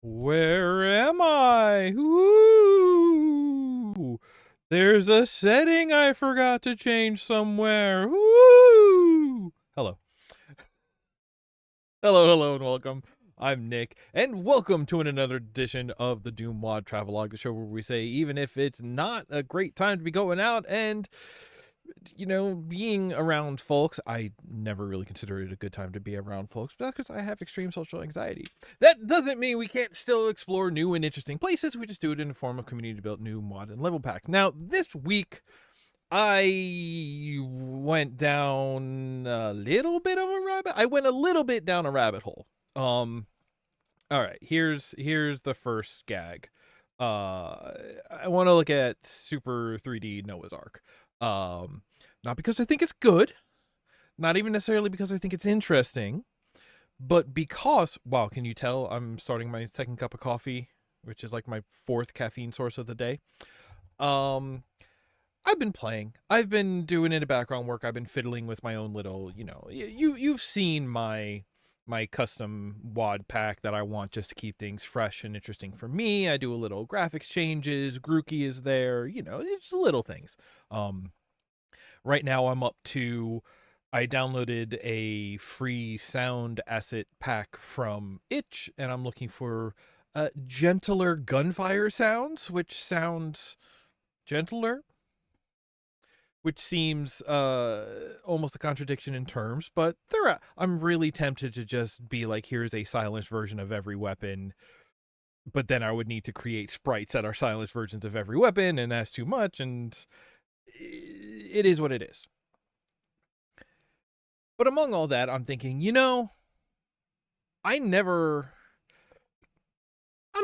Where am I? Woo! There's a setting I forgot to change somewhere. Woo! Hello. Hello, and welcome. I'm Nick, and welcome to another edition of the DooM WAD Travelogue, the show where we say, even if it's not a great time to be going out and being around folks, I never really consider it a good time to be around folks, but that's because I have extreme social anxiety. That doesn't mean we can't still explore new and interesting places. We just do it in the form of community-built new mod and level packs. Now, this week, I went down a little bit of a rabbit. I went a little bit down a rabbit hole. All right. Here's the first gag. I want to look at Super 3D Noah's Ark. Not because I think it's good, not even necessarily because I think it's interesting, but because, wow, can you tell I'm starting my second cup of coffee, which is like my fourth caffeine source of the day. I've been playing. I've been doing in the background work. I've been fiddling with my own little, you've seen my custom WAD pack that I want just to keep things fresh and interesting for me. I do a little graphics changes. Grookey is there, it's little things. Right now I'm up to, I downloaded a free sound asset pack from Itch, and I'm looking for gentler gunfire sounds, which sounds gentler, which seems almost a contradiction in terms, but I'm really tempted to just be like, here's a silenced version of every weapon, but then I would need to create sprites that are silenced versions of every weapon, and that's too much, and it is what it is. But among all that, I'm thinking, I'm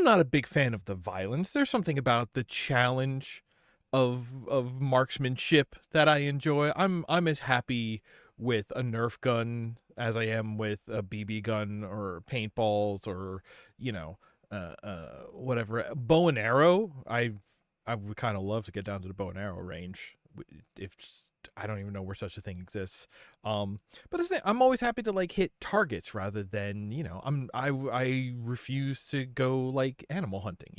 not a big fan of the violence. There's something about the challenge of marksmanship that I enjoy. I'm as happy with a Nerf gun as I am with a BB gun or paintballs or whatever. Bow and arrow. I would kind of love to get down to the bow and arrow range. If I don't even know where such a thing exists. But I'm always happy to like hit targets rather than I refuse to go like animal hunting.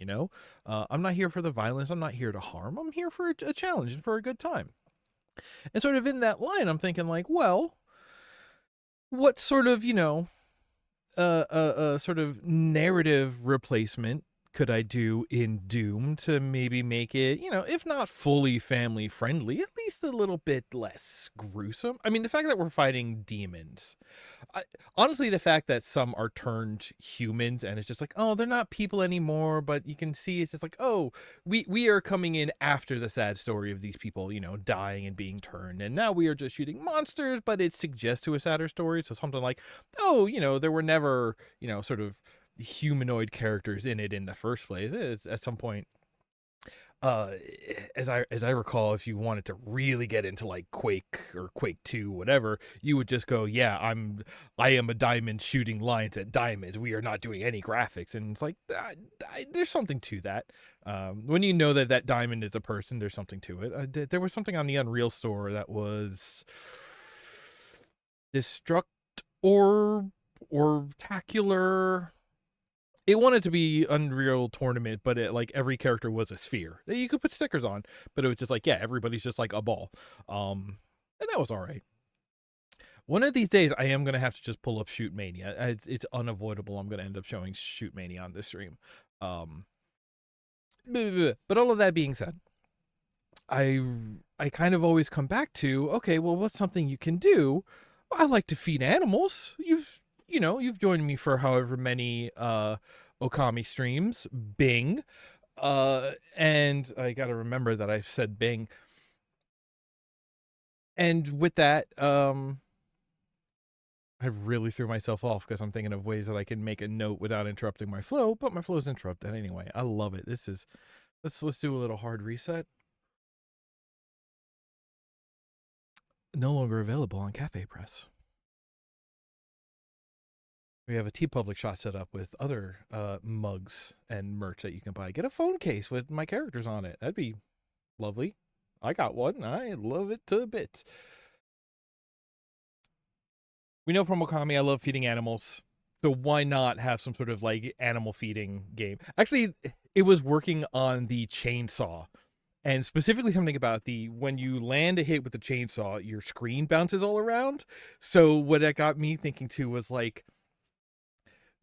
I'm not here for the violence. I'm not here to harm. I'm here for a challenge and for a good time. And sort of in that line, I'm thinking like, well, what sort of sort of narrative replacement could I do in Doom to maybe make it, if not fully family friendly, at least a little bit less gruesome? I mean, the fact that we're fighting demons, honestly, the fact that some are turned humans and it's just like, oh, they're not people anymore, but you can see it's just like, oh, we are coming in after the sad story of these people, dying and being turned, and now we are just shooting monsters, but it suggests to a sadder story. So something like, oh, there were never, sort of humanoid characters in it in the first place. It's at some point, uh as I recall, if you wanted to really get into like Quake or Quake 2, whatever, you would just go, yeah, I am a diamond shooting lines at diamonds, we are not doing any graphics. And it's like, there's something to that. When you know that diamond is a person, there's something to it. There was something on the Unreal store that was destruct or tacular. It wanted to be Unreal Tournament, but like every character was a sphere that you could put stickers on, but it was just like, yeah, everybody's just like a ball. And that was all right. One of these days, I am gonna have to just pull up Shoot Mania. It's unavoidable. I'm gonna end up showing Shoot Mania on this stream. But all of that being said, I kind of always come back to, okay, well, what's something you can do? Well, I like to feed animals. You've joined me for however many Okami streams, Bing. And I got to remember that I've said Bing. And with that, I really threw myself off because I'm thinking of ways that I can make a note without interrupting my flow, but my flow's interrupted anyway. I love it. Let's do a little hard reset. No longer available on Cafe Press. We have a TeePublic shot set up with other mugs and merch that you can buy. Get a phone case with my characters on it. That'd be lovely. I got one. I love it to bits. We know from Okami I love feeding animals. So why not have some sort of like animal feeding game? Actually, it was working on the chainsaw, and specifically something about the when you land a hit with the chainsaw, your screen bounces all around. So what that got me thinking too was like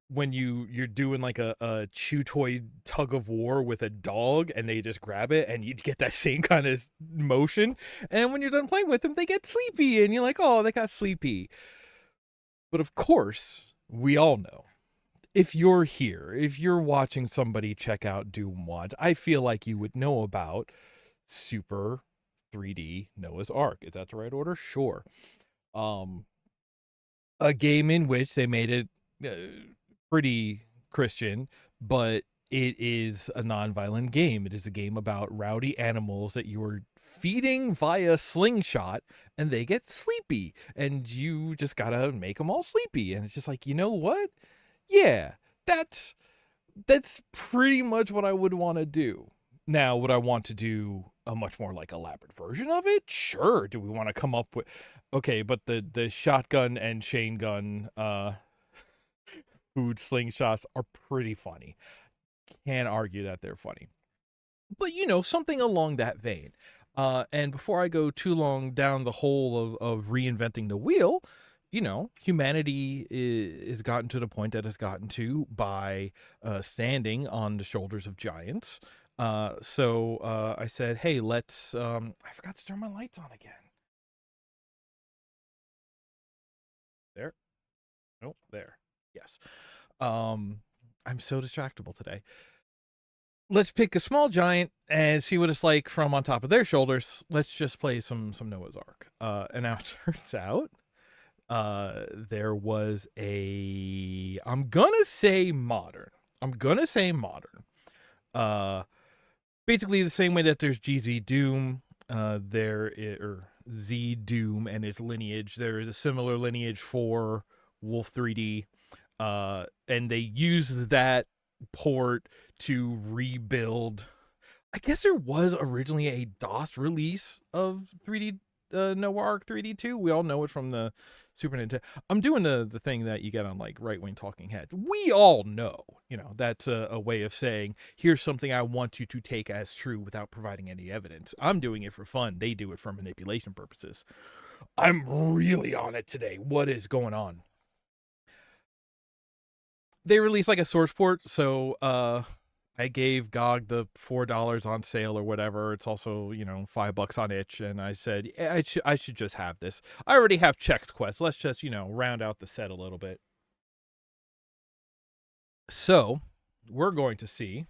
when you're doing like a chew toy tug of war with a dog and they just grab it and you get that same kind of motion, and when you're done playing with them they get sleepy and you're like, oh, they got sleepy. But of course we all know, if you're here, if you're watching somebody check out DooM WAD, I feel like you would know about Super 3D Noah's Ark. Is that the right order? Sure. A game in which they made it pretty Christian, but it is a non-violent game. It is a game about rowdy animals that you are feeding via slingshot, and they get sleepy, and you just gotta make them all sleepy. And it's just like, you know what? Yeah, that's pretty much what I would want to do. Now, would I want to do a much more like elaborate version of it? Sure. Do we want to come up with, okay, but the shotgun and chain gun food slingshots are pretty funny. Can't argue that they're funny. But, you know, something along that vein. And before I go too long down the hole of reinventing the wheel, you know, humanity is gotten to the point that it's gotten to by standing on the shoulders of giants. So I said, hey, let's, I forgot to turn my lights on again. There. Nope, there. Yes. I'm so distractible today. Let's pick a small giant and see what it's like from on top of their shoulders. Let's just play some Noah's Ark. And now it turns out there was a, I'm gonna say modern. Basically the same way that there's GZ Doom, or Z Doom and its lineage. There is a similar lineage for Wolf 3D. And they use that port to rebuild. I guess there was originally a DOS release of 3D Noah Ark 3D 2. We all know it from the Super Nintendo. I'm doing the thing that you get on like right-wing talking heads. We all know, you know, that's a way of saying, here's something I want you to take as true without providing any evidence. I'm doing it for fun. They do it for manipulation purposes. I'm really on it today. What is going on? They released like a source port, so I gave GOG the $4 on sale or whatever. It's also, you know, $5 on itch, and I said, yeah, I should just have this. I already have Chex Quest. Let's just, you know, round out the set a little bit. So we're going to see,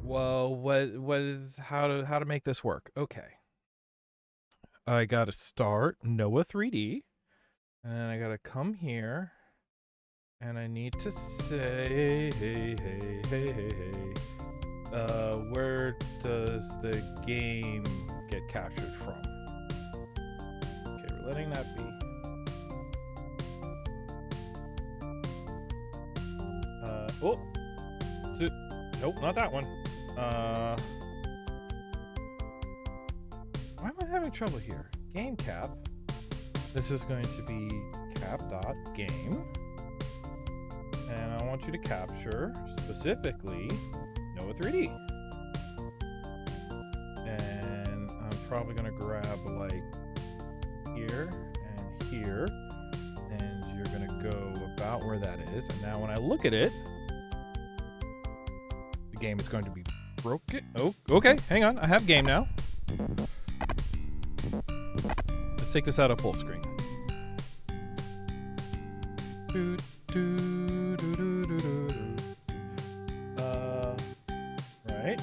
well, what is how to make this work. Okay, I gotta start Noah 3D, and I gotta come here. And I need to say, hey, where does the game get captured from? Okay, we're letting that be. Nope, not that one. Why am I having trouble here? Game cap. This is going to be cap.game. And I want you to capture, specifically, Noah 3D. And I'm probably going to grab, like, here and here. And you're going to go about where that is. And now when I look at it, the game is going to be broken. Oh, okay, hang on. I have game now. Let's take this out of full screen. Right.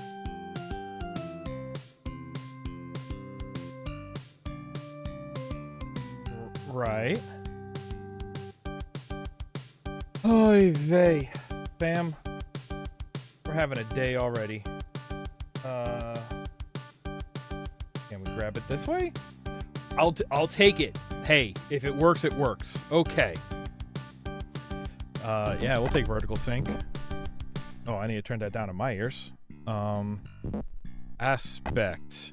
Right. Oy vey. Bam. We're having a day already. Can we grab it this way? I'll take it. Hey, if it works, it works. Okay. Yeah, we'll take vertical sync. Oh, I need to turn that down in my ears. Aspect.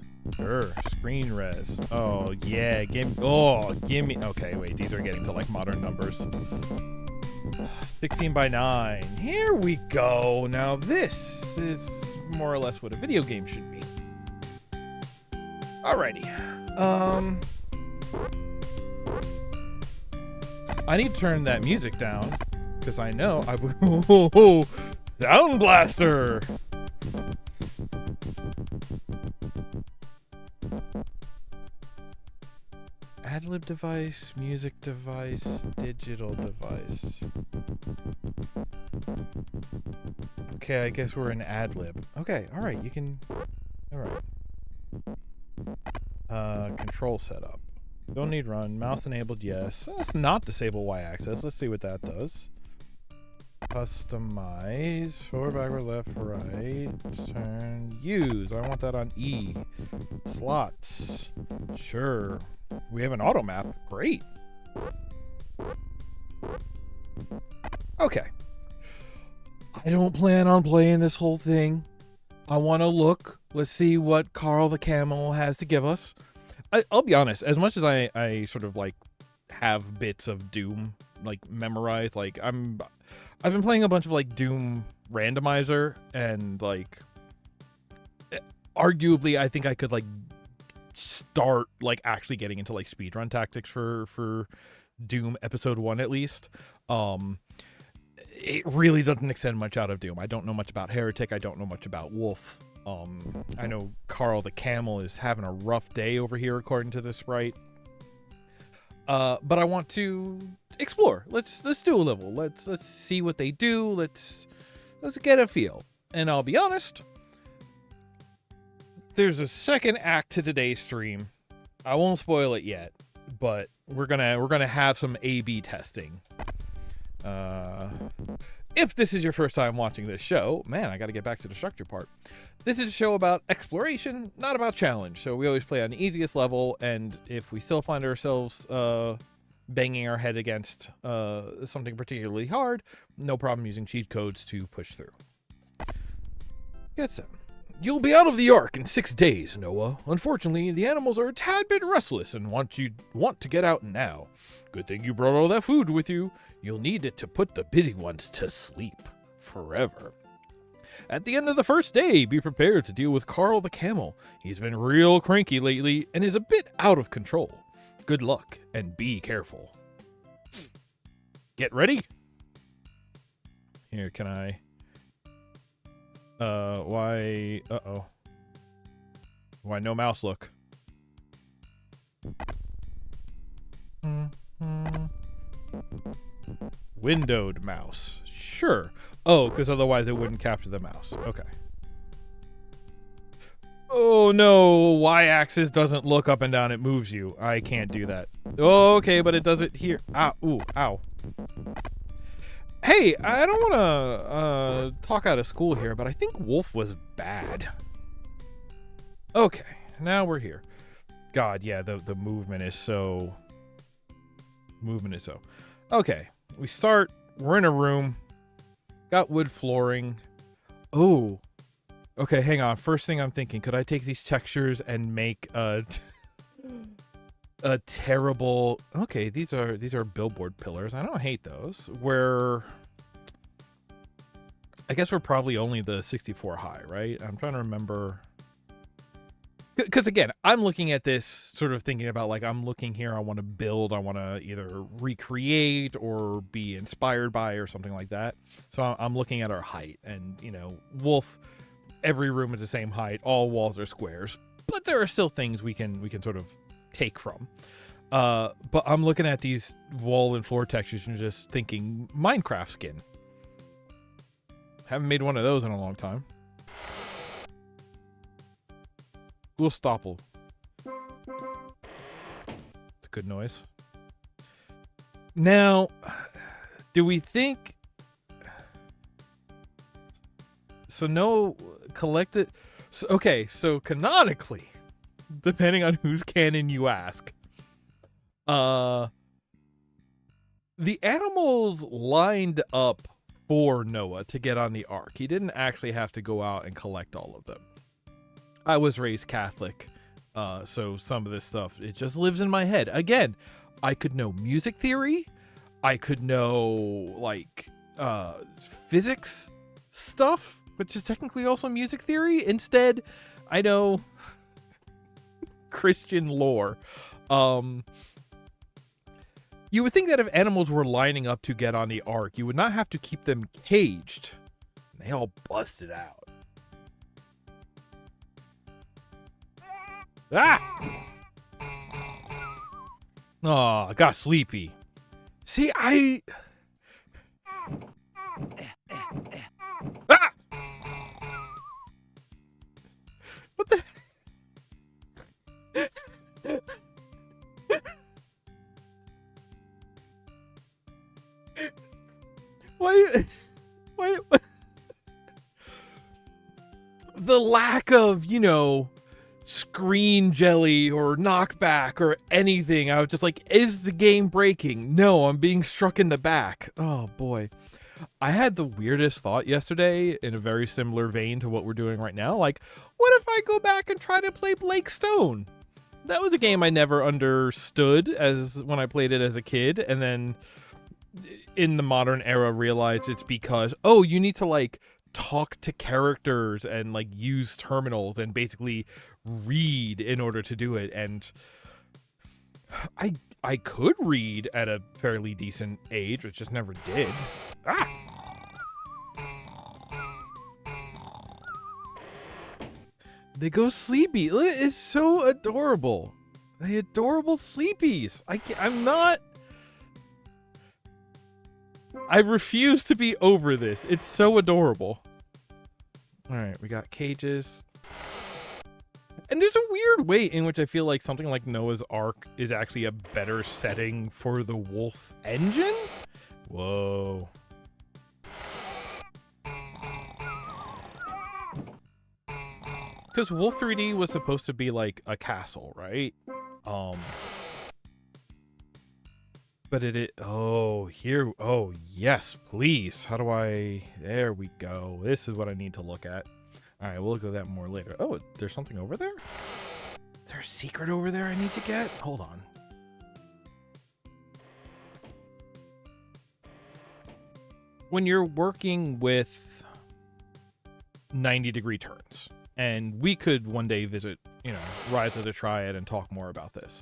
Screen res. Oh, yeah. Give me. Okay, wait. These are getting to like modern numbers. 16 by 9. Here we go. Now this is more or less what a video game should be. Alrighty. I need to turn that music down because I know I will. Sound Blaster. Ad-lib device, music device, digital device. Okay, I guess we're in ad-lib. Okay, alright, you can... Alright. Control setup. Don't need run. Mouse enabled, yes. Let's not disable Y-axis. Let's see what that does. Customize. Forward, backward, left, right. Turn. Use. I want that on E. Slots. Sure. We have an auto map. Great. Okay. I don't plan on playing this whole thing. I want to look. Let's see what Carl the Camel has to give us. I'll be honest. As much as I sort of like have bits of Doom like memorized, like I've been playing a bunch of like Doom randomizer, and like arguably I think I could like start like actually getting into like speedrun tactics for Doom episode 1 at least. It really doesn't extend much out of Doom. I don't know much about Heretic. I don't know much about Wolf. I know Carl the Camel is having a rough day over here according to the sprite. But I want to explore. Let's do a level. Let's see what they do. Let's get a feel. And I'll be honest, there's a second act to today's stream. I won't spoil it yet, but we're gonna have some A/B testing. If this is your first time watching this show, man, I got to get back to the structure part. This is a show about exploration, not about challenge. So we always play on the easiest level, and if we still find ourselves banging our head against something particularly hard, no problem using cheat codes to push through. Get some. You'll be out of the Ark in 6 days, Noah. Unfortunately, the animals are a tad bit restless and want to get out now. Good thing you brought all that food with you. You'll need it to put the busy ones to sleep forever. At the end of the first day, be prepared to deal with Carl the Camel. He's been real cranky lately and is a bit out of control. Good luck and be careful. Get ready. Here, can I... why... Uh-oh. Why no mouse look? Windowed mouse. Sure. Oh, because otherwise it wouldn't capture the mouse. Okay. Oh no, Y-axis doesn't look up and down, it moves you. I can't do that. Oh, okay, but it does it here. Ow, ooh, ow. Hey, I don't want to talk out of school here, but I think Wolf was bad. Okay, now we're here. God, yeah, the movement is so... Okay, we start. We're in a room. Got wood flooring. Oh. Okay, hang on. First thing I'm thinking, could I take these textures and make a terrible... Okay, these are billboard pillars. I don't hate those. I guess we're probably only the 64 high, right? I'm trying to remember... Because again, I'm looking at this sort of thinking about like, I'm looking here, I want to build, I want to either recreate or be inspired by or something like that. So I'm looking at our height, and you know, Wolf, every room is the same height, all walls are squares, but there are still things we can sort of take from. But I'm looking at these wall and floor textures and just thinking Minecraft skin. Haven't made one of those in a long time. Stoppel. It's a good noise. Now, do we think... So no collected... So, okay, so canonically, depending on whose canon you ask, the animals lined up for Noah to get on the Ark. He didn't actually have to go out and collect all of them. I was raised Catholic, so some of this stuff, it just lives in my head. Again, I could know music theory. I could know, like, physics stuff, which is technically also music theory. Instead, I know Christian lore. You would think that if animals were lining up to get on the ark, you would not have to keep them caged. They all busted out. Ah! Oh, I got sleepy. See, Ah! What the? Why? The lack of, screen jelly or knockback or anything. I was just like, is the game breaking? No, I'm being struck in the back. Oh boy. I had the weirdest thought yesterday in a very similar vein to what we're doing right now. Like, what if I go back and try to play Blake Stone? That was a game I never understood as when I played it as a kid, and then in the modern era realized it's because, oh, you need to like talk to characters and like use terminals and basically read in order to do it. And I could read at a fairly decent age, which just never did. Ah! They go sleepy. It's so adorable. They adorable sleepies. I refuse to be over this. It's so adorable. All right, we got cages. And there's a weird way in which I feel like something like Noah's Ark is actually a better setting for the Wolf engine. Whoa. Because Wolf 3D was supposed to be like a castle, right? But oh, yes, please. How do there we go. This is what I need to look at. All right, we'll look at that more later. Oh, there's something over there? Is there a secret over there I need to get? Hold on. When you're working with 90-degree turns, and we could one day visit, Rise of the Triad and talk more about this.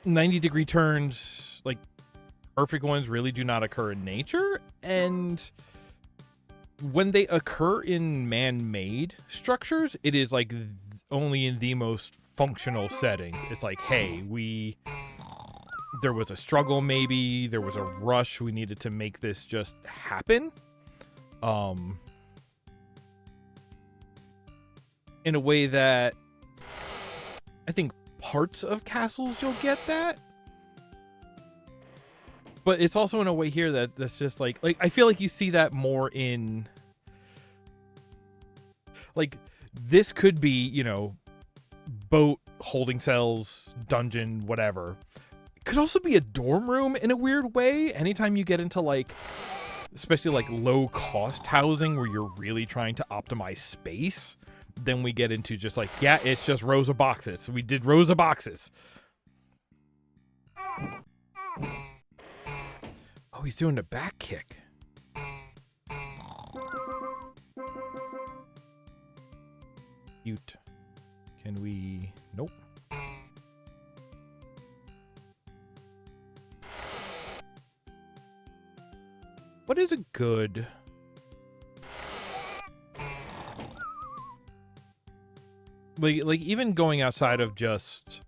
90-degree turns, like perfect ones, really do not occur in nature, and when they occur in man-made structures, it is like only in the most functional settings. It's like, hey, there was a struggle, maybe there was a rush, we needed to make this just happen. In a way that I think parts of castles you'll get that, but it's also in a way here that's just like I feel like you see that more in like this could be boat, holding cells, dungeon, whatever. It could also be a dorm room in a weird way. Anytime you get into like especially like low cost housing where you're really trying to optimize space, then we get into just like, yeah, it's just rows of boxes. We did rows of boxes. Oh, he's doing a back kick. Cute. Can we... Nope. What is a good... Like even going outside of just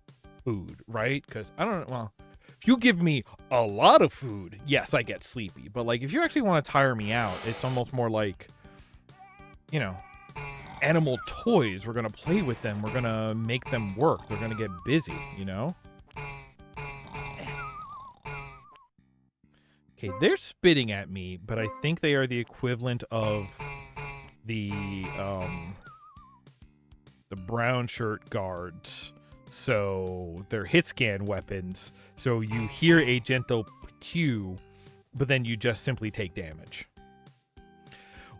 food, right? Because I don't know, well, if you give me a lot of food, yes, I get sleepy. But like if you actually want to tire me out, it's almost more like, animal toys. We're going to play with them. We're going to make them work. They're going to get busy, Okay, they're spitting at me, but I think they are the equivalent of the brown shirt guards. So they're hit scan weapons. So you hear a gentle pew, but then you just simply take damage.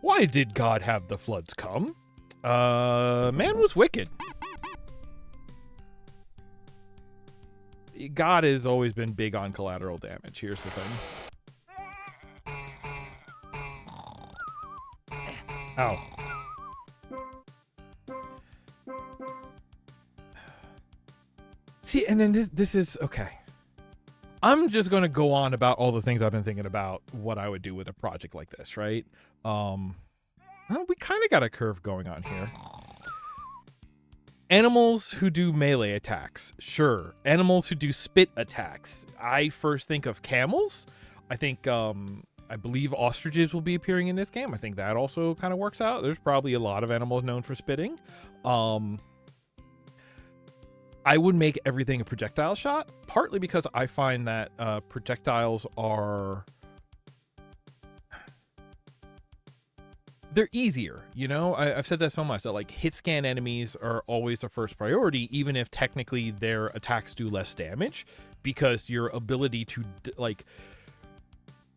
Why did God have the floods come? Man was wicked. God has always been big on collateral damage. Here's the thing. Ow. See, and then this is okay. I'm just going to go on about all the things I've been thinking about what I would do with a project like this, right? Well, we kind of got a curve going on here. Animals who do melee attacks, sure. Animals who do spit attacks. I first think of camels. I think, I believe ostriches will be appearing in this game. I think that also kind of works out. There's probably a lot of animals known for spitting. I would make everything a projectile shot, partly because I find that projectiles are... they're easier, you know? I've said that so much, that like hit scan enemies are always the first priority, even if technically their attacks do less damage, because your ability to, like...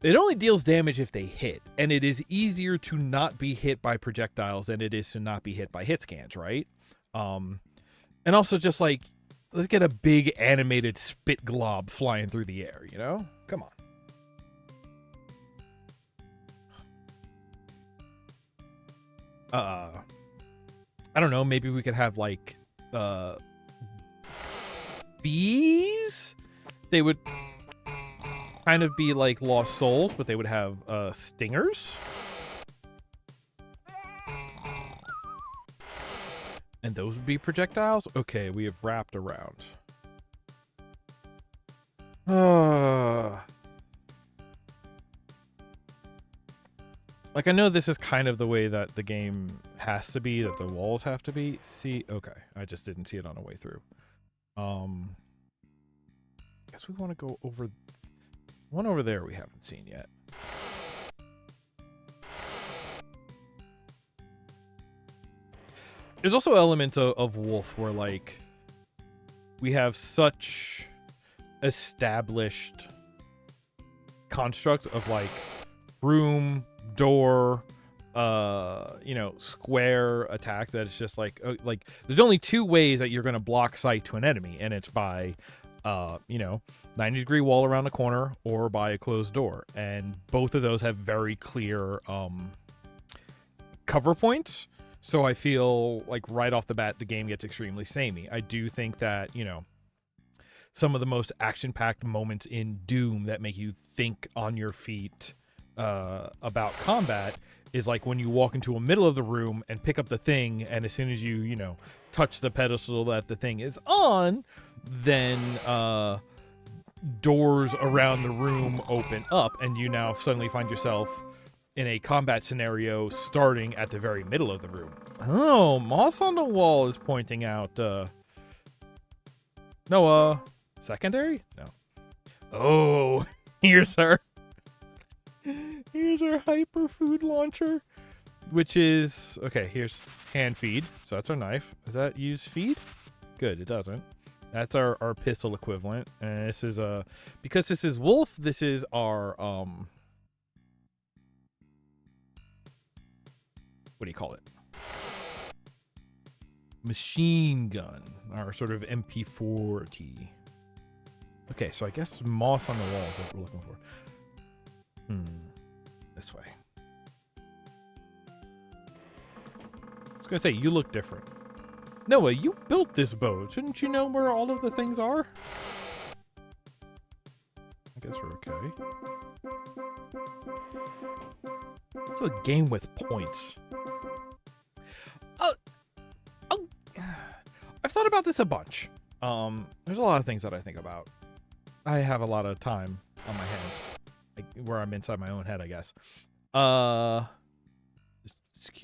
it only deals damage if they hit, and it is easier to not be hit by projectiles than it is to not be hit by hit scans, right? And also just like, let's get a big animated spit glob flying through the air, you know? Come on. I don't know, maybe we could have like, bees? They would kind of be like lost souls, but they would have, stingers. And those would be projectiles? Okay, we have wrapped around. Like, I know this is kind of the way that the game has to be, that the walls have to be. See, okay. I just didn't see it on the way through. Guess we want to go over... one over there we haven't seen yet. There's also elements of Wolf where, like, we have such established constructs of, like, room, door, you know, square attack that it's just like there's only two ways that you're going to block sight to an enemy, and it's by, you know, 90-degree wall around the corner or by a closed door. And both of those have very clear cover points. So I feel like right off the bat, the game gets extremely samey. I do think that, you know, some of the most action-packed moments in Doom that make you think on your feet about combat is like when you walk into a middle of the room and pick up the thing, and as soon as you know, touch the pedestal that the thing is on, then doors around the room open up, and you now suddenly find yourself in a combat scenario starting at the very middle of the room. Oh, Moss on the Wall is pointing out, secondary? No. Oh, here's our hyper food launcher, which is, okay, here's hand feed. So that's our knife. Does that use feed? Good, it doesn't. That's our pistol equivalent. And this is, because this is Wolf, this is our, what do you call it? Machine gun, our sort of MP40. Okay, so I guess Moss on the Wall is what we're looking for. This way. I was gonna say, you look different. Noah, you built this boat. Shouldn't you know where all of the things are? I guess we're okay. It's a game with points. I've thought about this a bunch. There's a lot of things that I think about. I have a lot of time on my hands, like, where I'm inside my own head, I guess.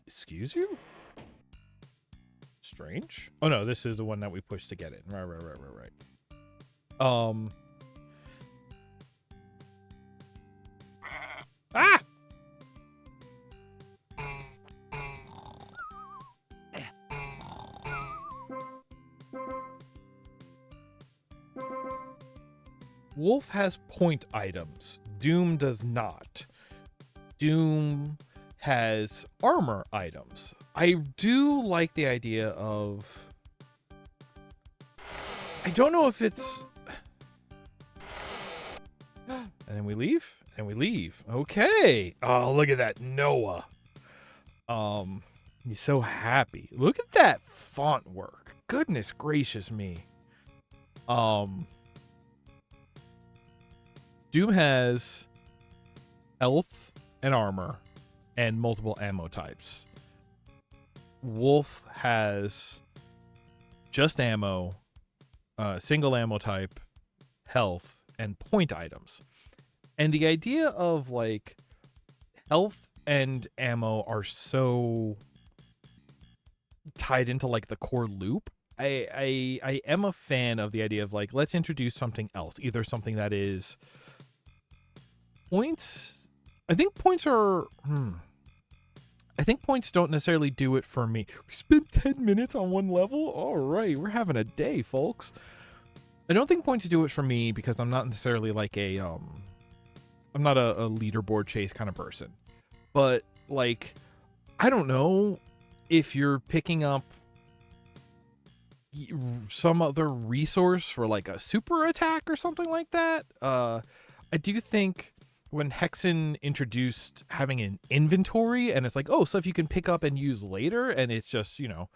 Excuse you? Strange. Oh no, this is the one that we pushed to get it. Right. Ah! Wolf has point items. Doom does not. Doom has armor items. I do like the idea of... I don't know if it's... And then we leave? And we leave. Okay. Oh, look at that. Noah. He's so happy. Look at that font work. Goodness gracious me. Doom has health and armor and multiple ammo types. Wolf has just ammo, single ammo type, health, and point items. And the idea of like health and ammo are so tied into like the core loop. I am a fan of the idea of like, let's introduce something else, either something that is points. I think points are I think points don't necessarily do it for me. We spent 10 minutes on one level. All right, we're having a day, folks. I don't think points do it for me because I'm not necessarily like I'm not a leaderboard chase kind of person. But like, I don't know if you're picking up some other resource for like a super attack or something like that. I do think when Hexen introduced having an inventory and it's like, oh, stuff you can pick up and use later, and it's just, you know,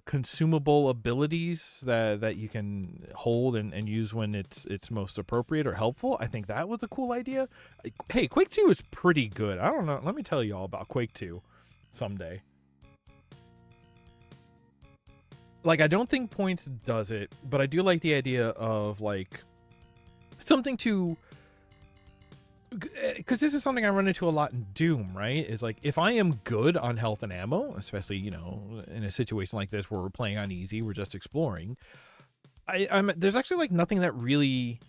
consumable abilities that you can hold and use when it's most appropriate or helpful. I think that was a cool idea. Hey, Quake 2 is pretty good. I don't know. Let me tell you all about Quake 2 someday. Like, I don't think points does it, but I do like the idea of like something to, because this is something I run into a lot in Doom, right? Is like, if I am good on health and ammo, especially, you know, in a situation like this where we're playing on easy, we're just exploring, I'm there's actually like nothing that really,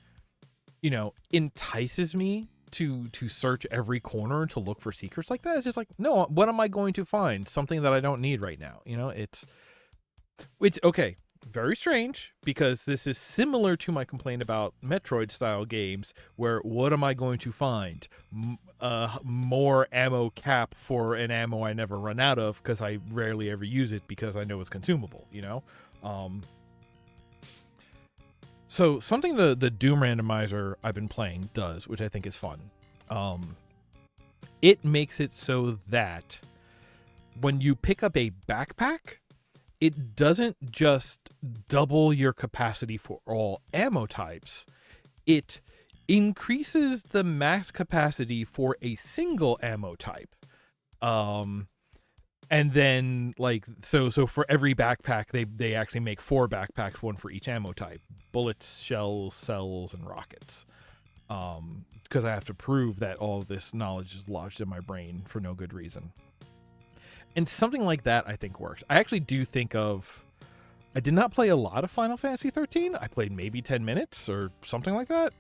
you know, entices me to search every corner to look for secrets like that. It's just like, no, what am I going to find? Something that I don't need right now. You know, it's okay. Very strange, because this is similar to my complaint about Metroid style games where what am I going to find? More ammo cap for an ammo I never run out of because I rarely ever use it because I know it's consumable, you know? So something the Doom randomizer I've been playing does, which I think is fun, it makes it so that when you pick up a backpack, it doesn't just double your capacity for all ammo types. It increases the max capacity for a single ammo type. And then like, so for every backpack, they actually make 4 backpacks, one for each ammo type: bullets, shells, cells, and rockets. Because I have to prove that all of this knowledge is lodged in my brain for no good reason. And something like that, I think, works. I actually do think of, I did not play a lot of Final Fantasy 13. I played maybe 10 minutes or something like that.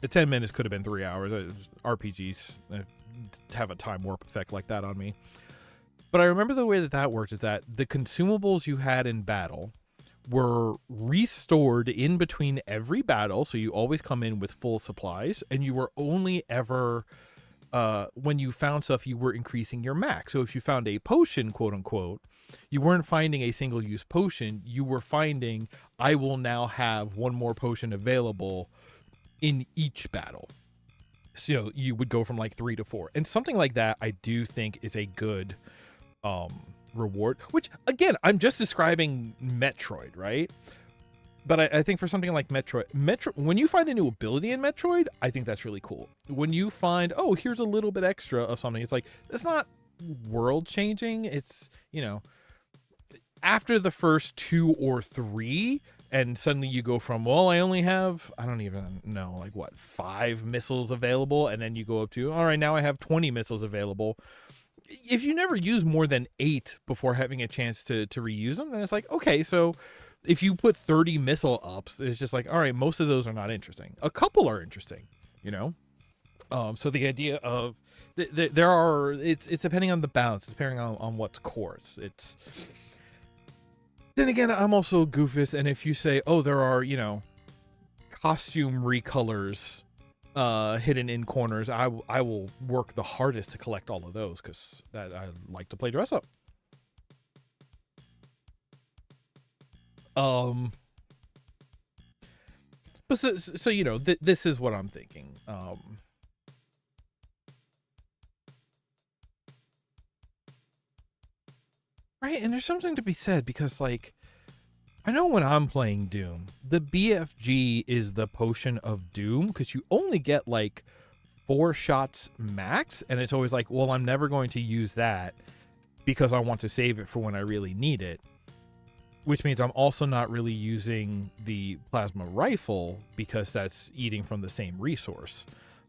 10 minutes could have been 3 hours. RPGs have a time warp effect like that on me. But I remember the way that worked is that the consumables you had in battle were restored in between every battle. So you always come in with full supplies, and you were only ever... when you found stuff, you were increasing your max. So if you found a potion, quote unquote, you weren't finding a single use potion. You were finding, I will now have one more potion available in each battle. So you would go from like 3 to 4. And something like that, I do think is a good reward, which again, I'm just describing Metroid, right? But I think for something like Metroid, when you find a new ability in Metroid, I think that's really cool. When you find, oh, here's a little bit extra of something, it's like, it's not world changing. It's, you know, after the first 2 or 3, and suddenly you go from, well, I only have, I don't even know, like what, 5 missiles available. And then you go up to, all right, now I have 20 missiles available. If you never use more than 8 before having a chance to reuse them, then it's like, okay, so if you put 30 missile ups, it's just like, all right, most of those are not interesting. A couple are interesting, you know? So the idea of there are, it's depending on the balance, depending on what's core. It's then again, I'm also a goofus, and if you say, oh, there are, you know, costume recolors hidden in corners, I will work the hardest to collect all of those, because I like to play dress up. But so you know, this is what I'm thinking. Right, and there's something to be said because, like, I know when I'm playing Doom, the BFG is the potion of doom because you only get like 4 shots max, and it's always like, well, I'm never going to use that because I want to save it for when I really need it. Which means I'm also not really using the plasma rifle because that's eating from the same resource.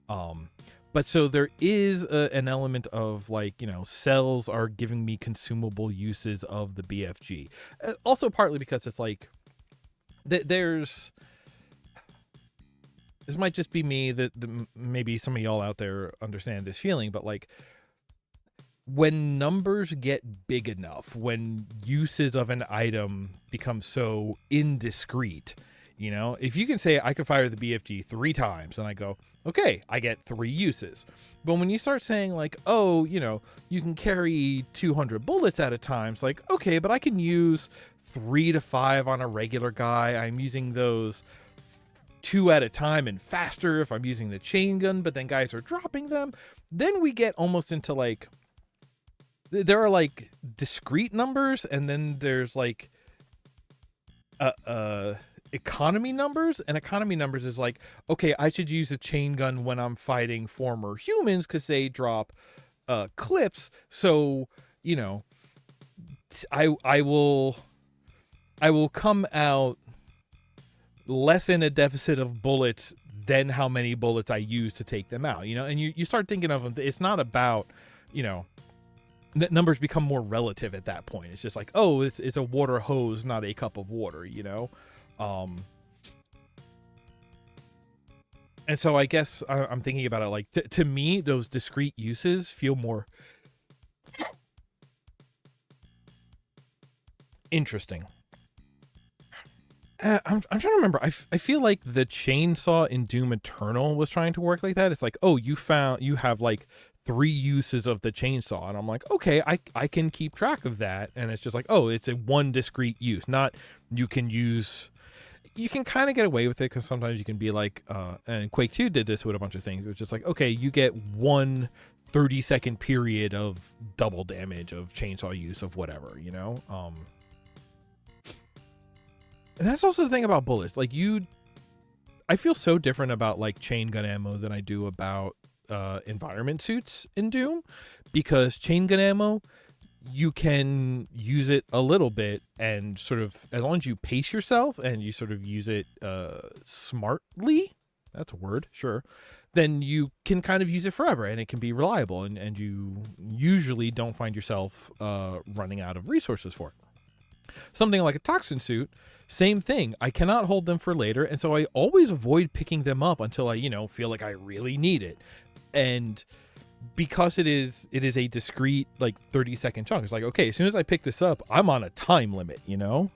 But so there is an element of like, you know, cells are giving me consumable uses of the BFG. Also partly because it's like, there's, this might just be me that maybe some of y'all out there understand this feeling, but like when numbers get big enough, when uses of an item become so indiscrete, you know, if you can say I could fire the BFG 3 times and I go, okay, I get 3 uses. But when you start saying like, oh, you know, you can carry 200 bullets at a time, it's like, okay, but I can use 3 to 5 on a regular guy. I'm using those 2 at a time and faster if I'm using the chain gun, but then guys are dropping them. Then we get almost into like, there are like discrete numbers, and then there's like economy numbers, and economy numbers is like, okay, I should use a chain gun when I'm fighting former humans because they drop clips. So, you know, I will come out less in a deficit of bullets than how many bullets I use to take them out, you know. And you start thinking of them, it's not about, you know, numbers become more relative at that point. It's just like, oh, it's a water hose, not a cup of water, you know. And so I guess I'm thinking about it like, to me, those discrete uses feel more interesting. I'm trying to remember. I feel like the chainsaw in Doom Eternal was trying to work like that. It's like, oh, you have like 3 uses of the chainsaw, and I'm like, okay, I can keep track of that. And it's just like, oh, it's a one discrete use, not you can kind of get away with it because sometimes you can be like, and Quake 2 did this with a bunch of things. It was just like, okay, you get 1 30-second period of double damage of chainsaw use of whatever, you know. And that's also the thing about bullets. Like, I feel so different about like chain gun ammo than I do about environment suits in Doom, because chain gun ammo, you can use it a little bit, and sort of, as long as you pace yourself and you sort of use it smartly, that's a word, sure, then you can kind of use it forever and it can be reliable, and you usually don't find yourself running out of resources for it. Something like a toxin suit, same thing. I cannot hold them for later, and so I always avoid picking them up until I, you know, feel like I really need it. And because it is a discrete like 30-second chunk, it's like, okay, as soon as I pick this up, I'm on a time limit, you know.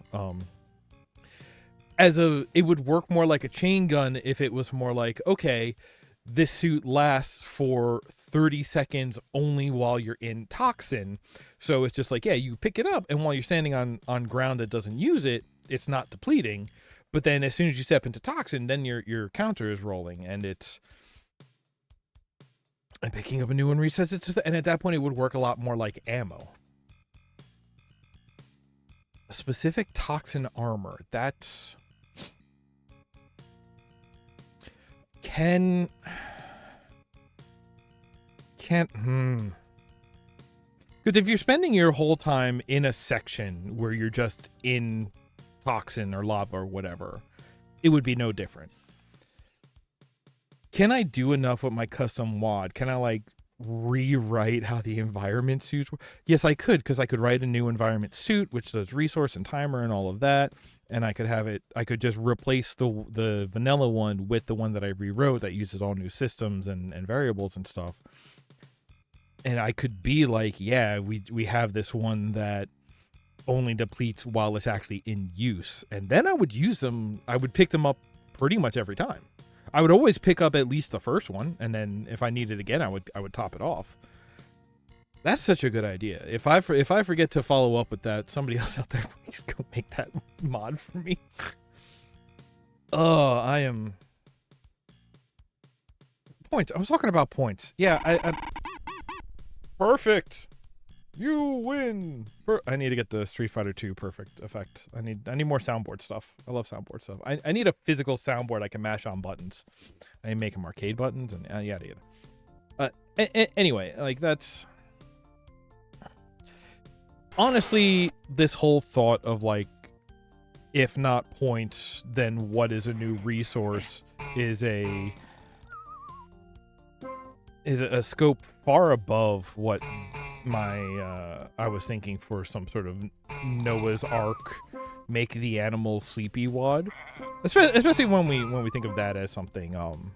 It would work more like a chain gun if it was more like, okay, this suit lasts for 30 seconds only while you're in toxin. So it's just like, yeah, you pick it up, and while you're standing on ground that doesn't use it, it's not depleting. But then as soon as you step into toxin, then your counter is rolling, and picking up a new one resets it. And at that point, it would work a lot more like ammo. A specific toxin armor. That's... Can't... Because if you're spending your whole time in a section where you're just in toxin or lava or whatever, it would be no different. Can I do enough with my custom WAD? Can I like rewrite how the environment suits work? Yes, I could, because I could write a new environment suit which does resource and timer and all of that, and I could just replace the vanilla one with the one that I rewrote that uses all new systems and variables and stuff. And I could be like, yeah, we have this one that only depletes while it's actually in use, and then I would use them. I would pick them up pretty much every time. I would always pick up at least the first one, and then if I need it again, I would top it off. That's such a good idea. If I forget to follow up with that, somebody else out there, please go make that mod for me. Oh, I am... Points. I was talking about points. Yeah, I... Perfect. You win. I need to get the Street Fighter 2 perfect effect. I need more soundboard stuff. I love soundboard stuff. I need a physical soundboard I can mash on buttons. I make them arcade buttons and yada yada. Anyway, like that's honestly this whole thought of like, if not points, then what is a new resource is a scope far above what my I was thinking for some sort of Noah's Ark, make the animals sleepy WAD, especially when we think of that as something although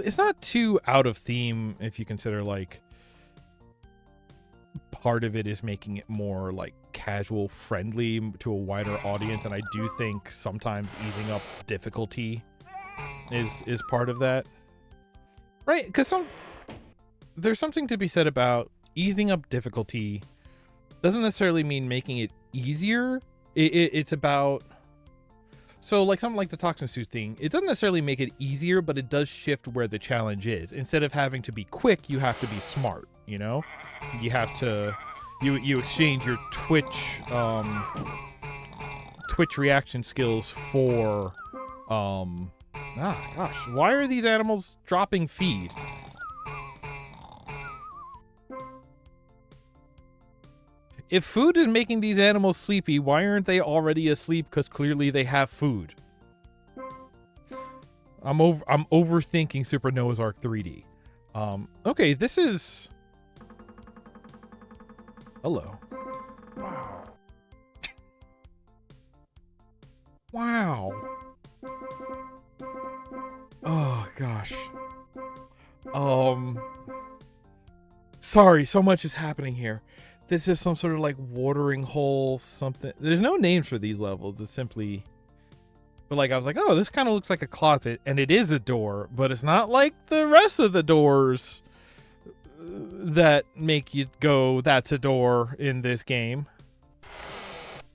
it's not too out of theme if you consider like part of it is making it more like casual friendly to a wider audience, and I do think sometimes easing up difficulty is part of that, right? Because there's something to be said about easing up difficulty doesn't necessarily mean making it easier. It's about, so like something like the toxin suit thing, it doesn't necessarily make it easier, but it does shift where the challenge is. Instead of having to be quick, you have to be smart, you know? You have to, you exchange your Twitch reaction skills for, gosh, why are these animals dropping feed? If food is making these animals sleepy, why aren't they already asleep? Because clearly they have food. I'm overthinking Super Noah's Ark 3D. Okay, this is... Hello. Wow. Wow. Oh, gosh. Sorry, so much is happening here. This is some sort of like watering hole, something. There's no names for these levels. It's simply, but like I was like, oh, this kind of looks like a closet, and it is a door, but it's not like the rest of the doors that make you go, that's a door in this game.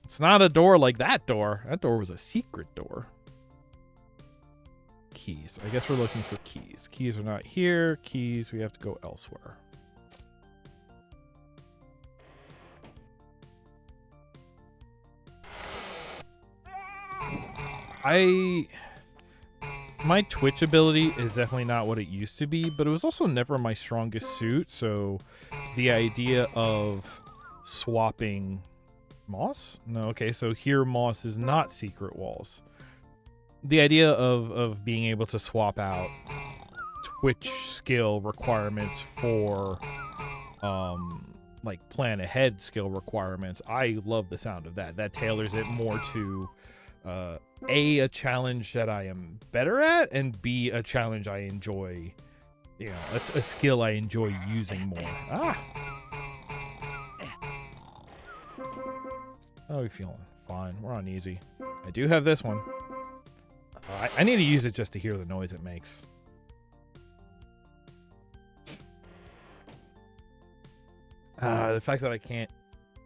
It's not a door like that door. That door was a secret door. Keys. I guess we're looking for keys. Keys are not here. Keys, we have to go elsewhere. My Twitch ability is definitely not what it used to be, but it was also never my strongest suit, so the idea of swapping moss? No, okay, so here moss is not secret walls. The idea of being able to swap out Twitch skill requirements for like plan ahead skill requirements, I love the sound of that. That tailors it more to a challenge that I am better at, and B, a challenge I enjoy, you know, a skill I enjoy using more. How are we feeling? Fine, we're on easy. I do have this one. I need to use it just to hear the noise it makes. The fact that I can't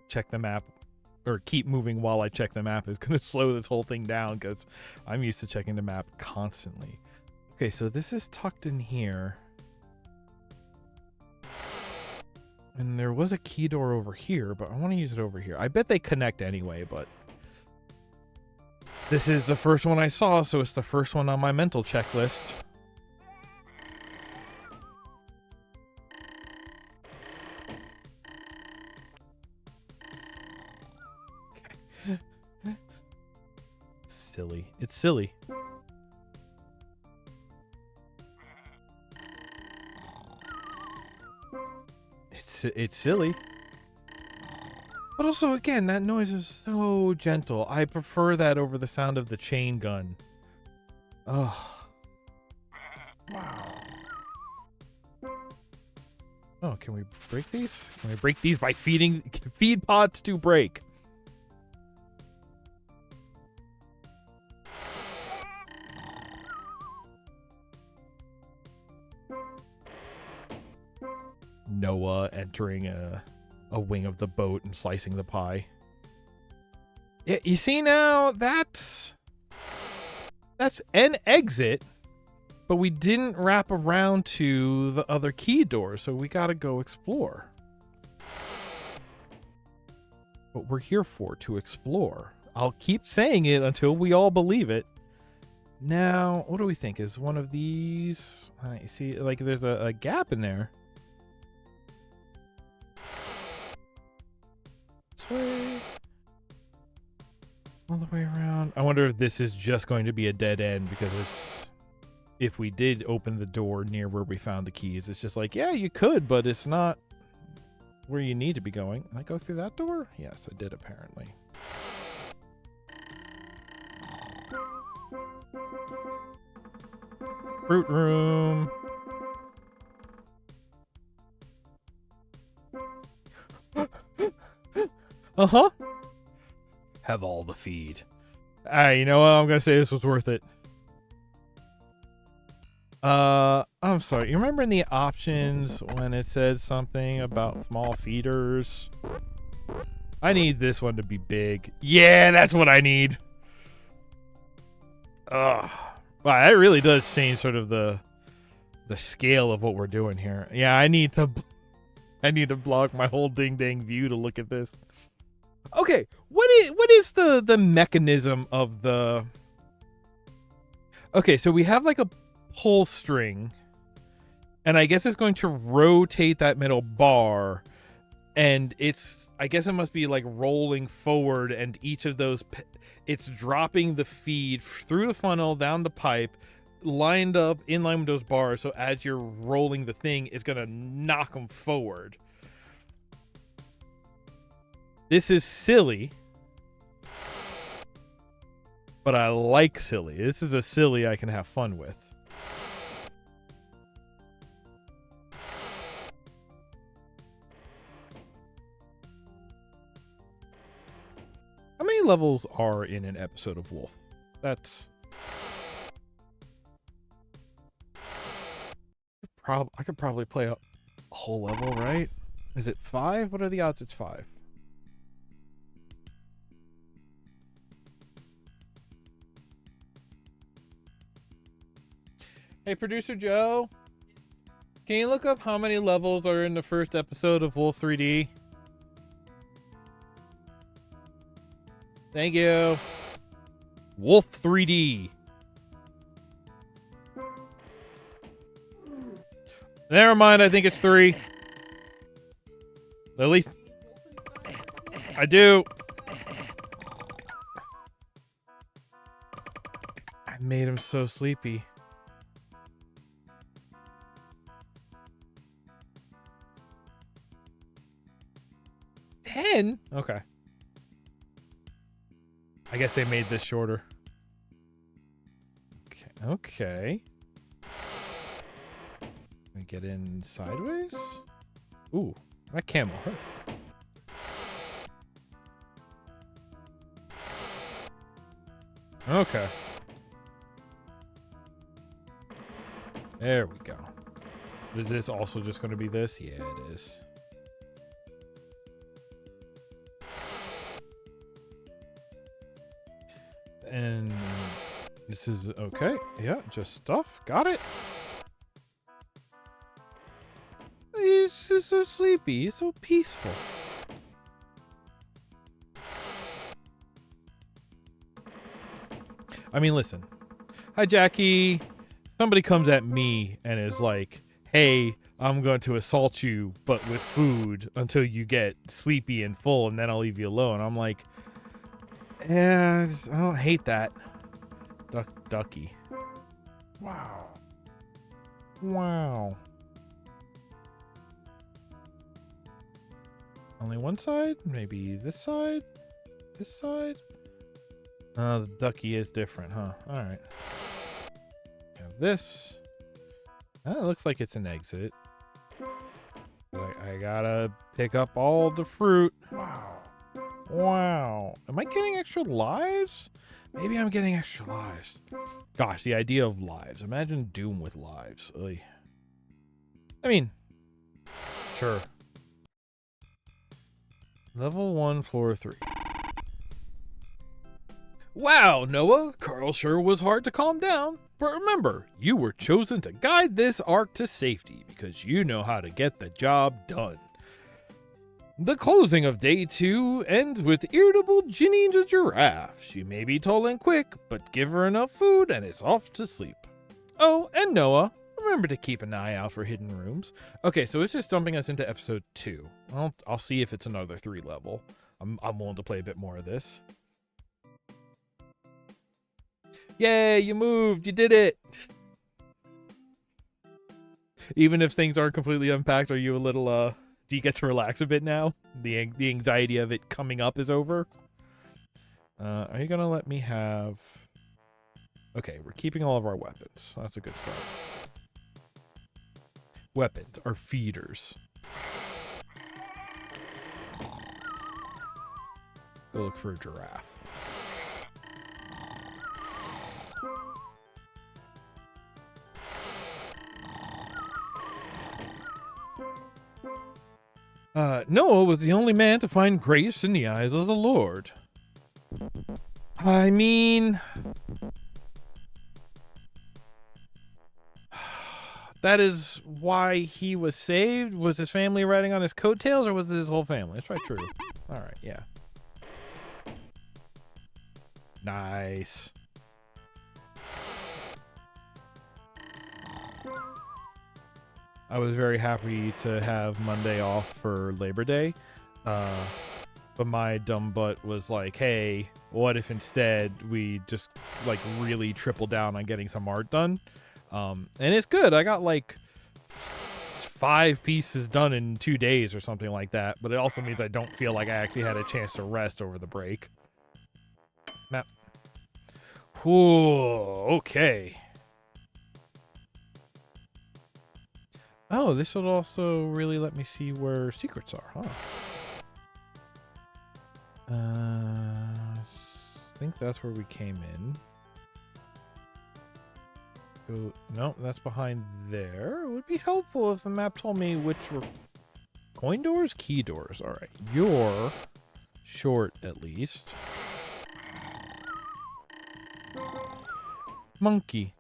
check the map or keep moving while I check the map is going to slow this whole thing down, because I'm used to checking the map constantly. Okay, so this is tucked in here. And there was a key door over here, but I want to use it over here. I bet they connect anyway, but this is the first one I saw, so it's the first one on my mental checklist. Silly. It's silly. It's silly. But also, again, that noise is so gentle. I prefer that over the sound of the chain gun. Ugh. Wow. Oh, can we break these? Can we break these by feeding feed pods to break? Noah entering a wing of the boat and slicing the pie. Yeah, you see now, that's an exit, but we didn't wrap around to the other key door, so we gotta go explore. what we're here for, to explore. I'll keep saying it until we all believe it. Now, what do we think? Is one of these... you see, like, there's a gap in there. This way. All the way around. I wonder if this is just going to be a dead end, because it's... if we did open the door near where we found the keys, it's just like, yeah, you could, but it's not where you need to be going. Can I go through that door? Yes, I did, apparently. Fruit room. Uh-huh. Have all the feed. You know what? I'm gonna say this was worth it. I'm sorry. You remember in the options when it said something about small feeders? I need this one to be big. Yeah, that's what I need. Ugh. Wow, that really does change sort of the scale of what we're doing here. Yeah, I need to block my whole ding-dang view to look at this. Okay, what is the mechanism of the... Okay, so we have like a pull string, and I guess it's going to rotate that middle bar, and I guess it must be like rolling forward, and each of those, it's dropping the feed through the funnel down the pipe, lined up in line with those bars, so as you're rolling the thing, it's gonna knock them forward. This is silly, but I like silly. This is a silly I can have fun with. How many levels are in an episode of Wolf? That's... I could probably play a whole level, right? Is it 5? What are the odds it's 5? Hey, Producer Joe, can you look up how many levels are in the first episode of Wolf 3D? Thank you. Wolf 3D. Never mind, I think it's 3. At least I do. I made him so sleepy. Okay. I guess they made this shorter. Okay. We get in sideways? Ooh, that camel hurt. Okay. There we go. Is this also just going to be this? Yeah, it is. And this is okay. Yeah, just stuff. Got it. He's just so sleepy. He's so peaceful. I mean, listen. Hi, Jackie. Somebody comes at me and is like, hey, I'm going to assault you, but with food until you get sleepy and full, and then I'll leave you alone. I'm like, yeah, I don't hate that. Ducky. Wow. Wow. Only one side? Maybe this side? This side? The ducky is different, huh? Alright. Have this. It looks like it's an exit. I gotta pick up all the fruit. Wow. Wow. Am I getting extra lives? Maybe I'm getting extra lives. Gosh, the idea of lives. Imagine DooM with lives. Ugh. I mean, sure. Level 1, floor 3. Wow, Noah. Carl sure was hard to calm down. But remember, you were chosen to guide this ark to safety because you know how to get the job done. The closing of day 2 ends with irritable Ginny the giraffe. She may be tall and quick, but give her enough food and it's off to sleep. Oh, and Noah, remember to keep an eye out for hidden rooms. Okay, so it's just dumping us into episode 2. I'll see if it's another 3 level. I'm willing to play a bit more of this. Yay, you moved, you did it. Even if things aren't completely unpacked, are you a little, do you get to relax a bit now? The anxiety of it coming up is over? Are you going to let me have... Okay, we're keeping all of our weapons. That's a good start. Weapons are feeders. Go look for a giraffe. Noah was the only man to find grace in the eyes of the Lord. I mean... That is why he was saved? Was his family riding on his coattails, or was it his whole family? Let's try true. Alright, yeah. Nice. I was very happy to have Monday off for Labor Day. But my dumb butt was like, hey, what if instead we just like really triple down on getting some art done? And it's good. I got like 5 pieces done in 2 days or something like that. But it also means I don't feel like I actually had a chance to rest over the break. Map. Ooh, okay. Oh, this would also really let me see where secrets are, huh? I think that's where we came in. Go, no, that's behind there. It would be helpful if the map told me which were coin doors, key doors. All right, you're short at least. Monkey.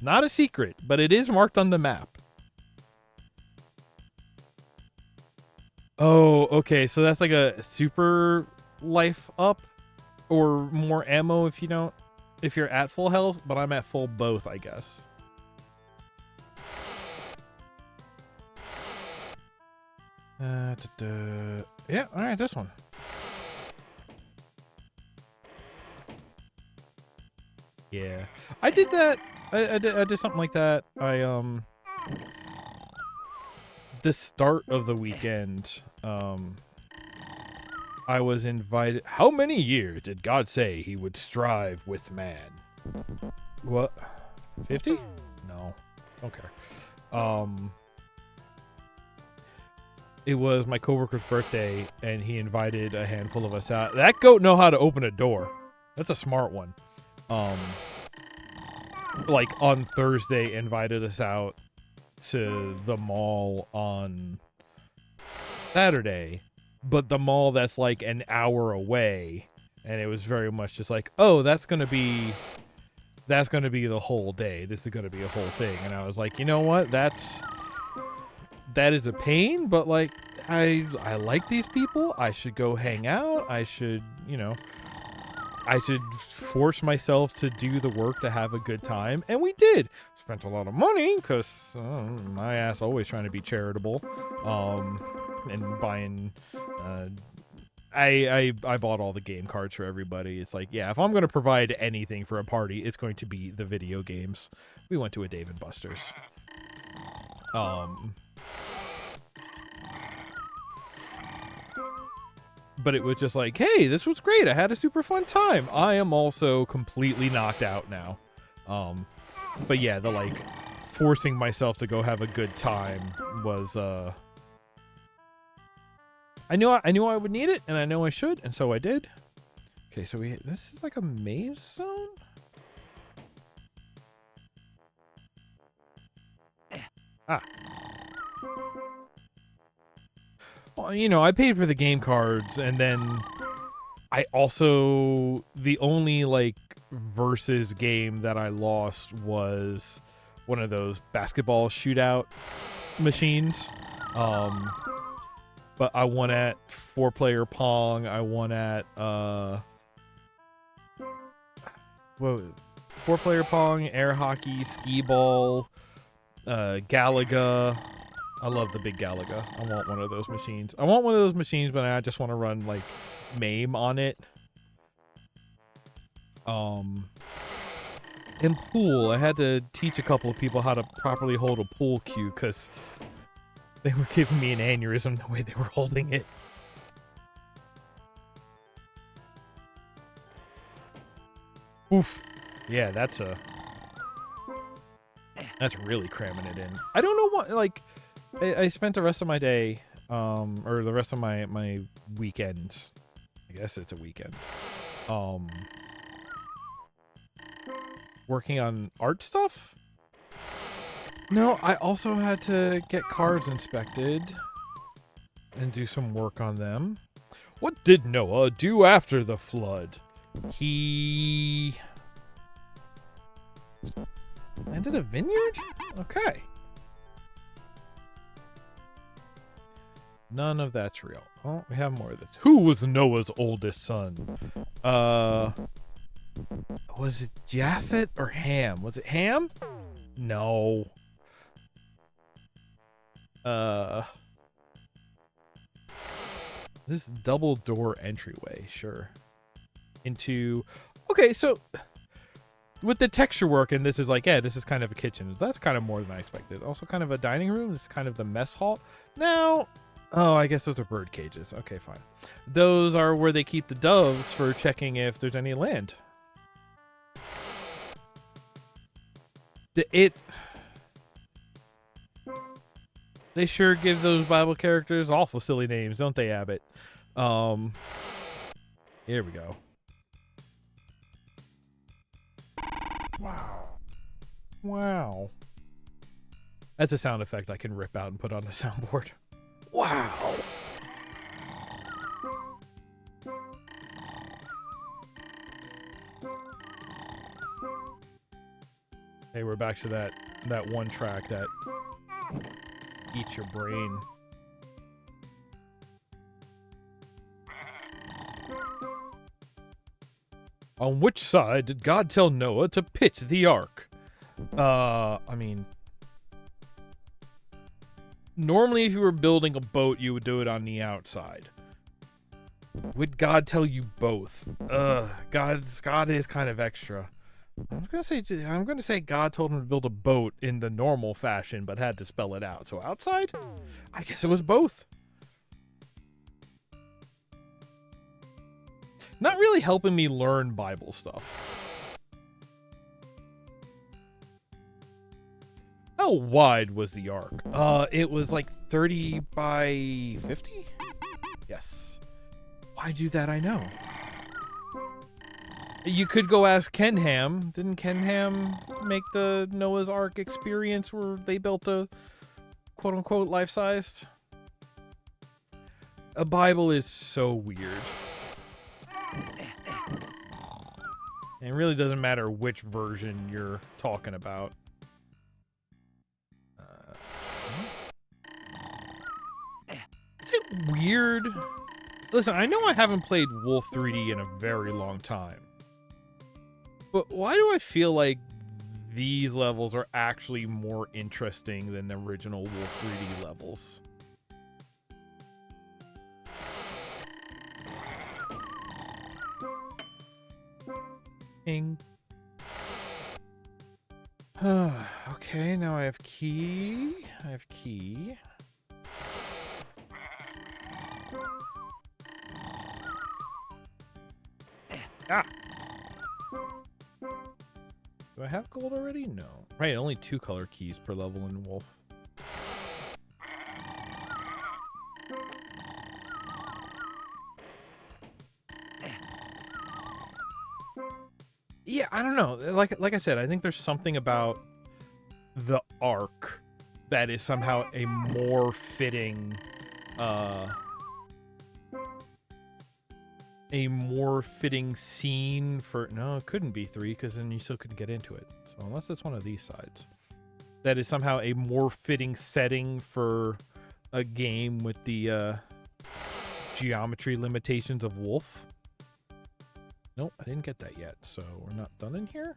Not a secret, but it is marked on the map. Oh, okay, so that's like a super life up or more ammo if you're at full health, but I'm at full both, I guess. Yeah, all right, this one. Yeah, I did that. I did something like that. The start of the weekend, I was invited. How many years did God say he would strive with man? What? 50? No. Okay. It was my coworker's birthday, and he invited a handful of us out. That goat know how to open a door. That's a smart one. Like on Thursday, invited us out to the mall on Saturday, but the mall that's like an hour away, and it was very much just like, oh, that's gonna be the whole day. This is gonna be a whole thing. And I was like, you know what? That is a pain, but like I like these people. I should go hang out. I should force myself to do the work to have a good time, and we did. Spent a lot of money because my ass always trying to be charitable, and buying. I bought all the game cards for everybody. It's like, yeah, if I'm going to provide anything for a party, it's going to be the video games. We went to a Dave & Buster's. But it was just like, hey, this was great. I had a super fun time. I am also completely knocked out now. But yeah, the like forcing myself to go have a good time was I knew I would need it, and I know I should, and so I did. Okay, so this is like a maze zone? Ah. Well, I paid for the game cards, and then I also, the only like versus game that I lost was one of those basketball shootout machines. But I won at 4-player Pong. I won at what? 4-player Pong, air hockey, skee ball, Galaga. I love the big Galaga. I want one of those machines. I want one of those machines, but I just want to run like MAME on it. In pool, I had to teach a couple of people how to properly hold a pool cue because they were giving me an aneurysm the way they were holding it. Oof. Yeah, that's really cramming it in. I don't know what, like, I spent the rest of my day, or the rest of my weekends, I guess it's a weekend, working on art stuff? No, I also had to get cars inspected and do some work on them. What did Noah do after the flood? He planted a vineyard? Okay. None of that's real. Oh, we have more of this. Who was Noah's oldest son? Was it Japhet or Ham? Was it Ham? No. This double door entryway, sure. Into, okay, so with the texture work, and this is like, yeah, this is kind of a kitchen. That's kind of more than I expected. Also kind of a dining room. This is kind of the mess hall. Now, oh, I guess those are bird cages. Okay, fine. Those are where they keep the doves for checking if there's any land. They sure give those Bible characters awful silly names, don't they, Abbott? Here we go. Wow. That's a sound effect I can rip out and put on the soundboard. Wow. Hey, we're back to that one track that eats your brain. On which side did God tell Noah to pitch the ark? I mean, normally if you were building a boat, you would do it on the outside. Would God tell you both? God is kind of extra. I'm gonna say God told him to build a boat in the normal fashion, but had to spell it out. So outside? I guess it was both. Not really helping me learn Bible stuff. How wide was the ark? It was like 30 by 50? Yes. Why do that? I know. You could go ask Ken Ham. Didn't Ken Ham make the Noah's Ark experience where they built a quote-unquote life-sized? A Bible is so weird. And it really doesn't matter which version you're talking about. Is it weird? Listen, I know I haven't played Wolf 3D in a very long time. But why do I feel like these levels are actually more interesting than the original Wolf 3D levels? Ping. Okay, now I have key. Ah! Do I have gold already? No. Right, only 2 color keys per level in Wolf. Yeah, I don't know. Like I said, I think there's something about the arc that is somehow a more fitting scene for... No, it couldn't be 3 because then you still couldn't get into it. So unless it's one of these sides. That is somehow a more fitting setting for a game with the geometry limitations of Wolf. Nope, I didn't get that yet, so we're not done in here.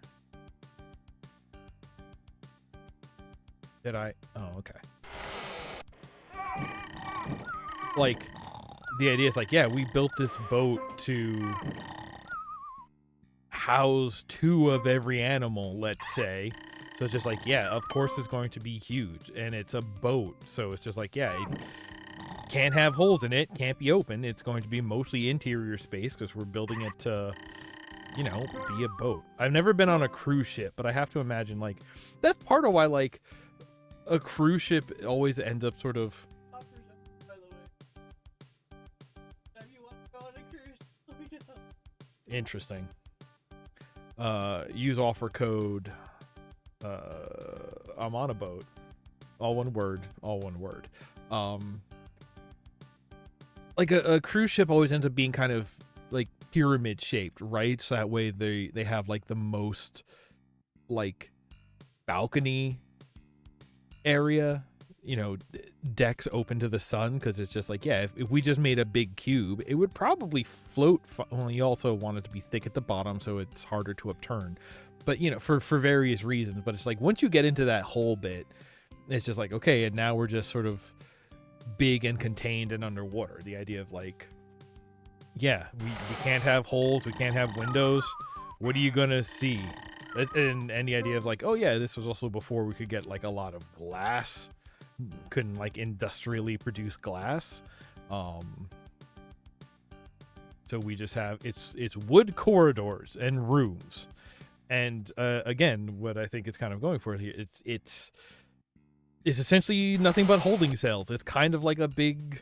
Did I? Oh, okay. Like, the idea is like, yeah, we built this boat to house 2 of every animal, let's say. So it's just like, yeah, of course it's going to be huge, and it's a boat, so it's just like, yeah, it can't have holes in it, can't be open. It's going to be mostly interior space because we're building it to, you know, be a boat. I've never been on a cruise ship, but I have to imagine, like, that's part of why, like, a cruise ship always ends up sort of... Interesting. Use offer code. I'm on a boat. All one word. All one word. Like a cruise ship always ends up being kind of like pyramid shaped, right? So that way they have like the most like balcony area, you know, decks open to the sun, because it's just like, yeah, if we just made a big cube, it would probably float. Well, you also want it to be thick at the bottom so it's harder to upturn, but you know, for various reasons. But it's like once you get into that whole bit, it's just like, okay, and now we're just sort of big and contained and underwater. The idea of like, yeah, we can't have holes, we can't have windows. What are you gonna see? And the idea of like, oh yeah, this was also before we could get like a lot of glass. Couldn't like industrially produce glass. So we just have it's wood corridors and rooms. And again, what I think it's kind of going for here, it's essentially nothing but holding cells. It's kind of like a big...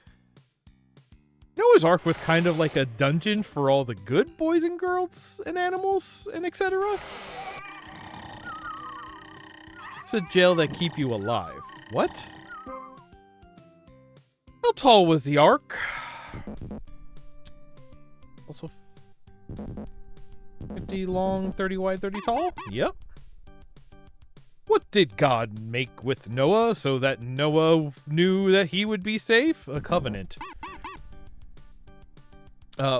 Noah's Ark was kind of like a dungeon for all the good boys and girls and animals and etc. It's a jail that keep you alive. What? How tall was the Ark? Also 50 long, 30 wide, 30 tall? Yep. What did God make with Noah so that Noah knew that he would be safe? A covenant.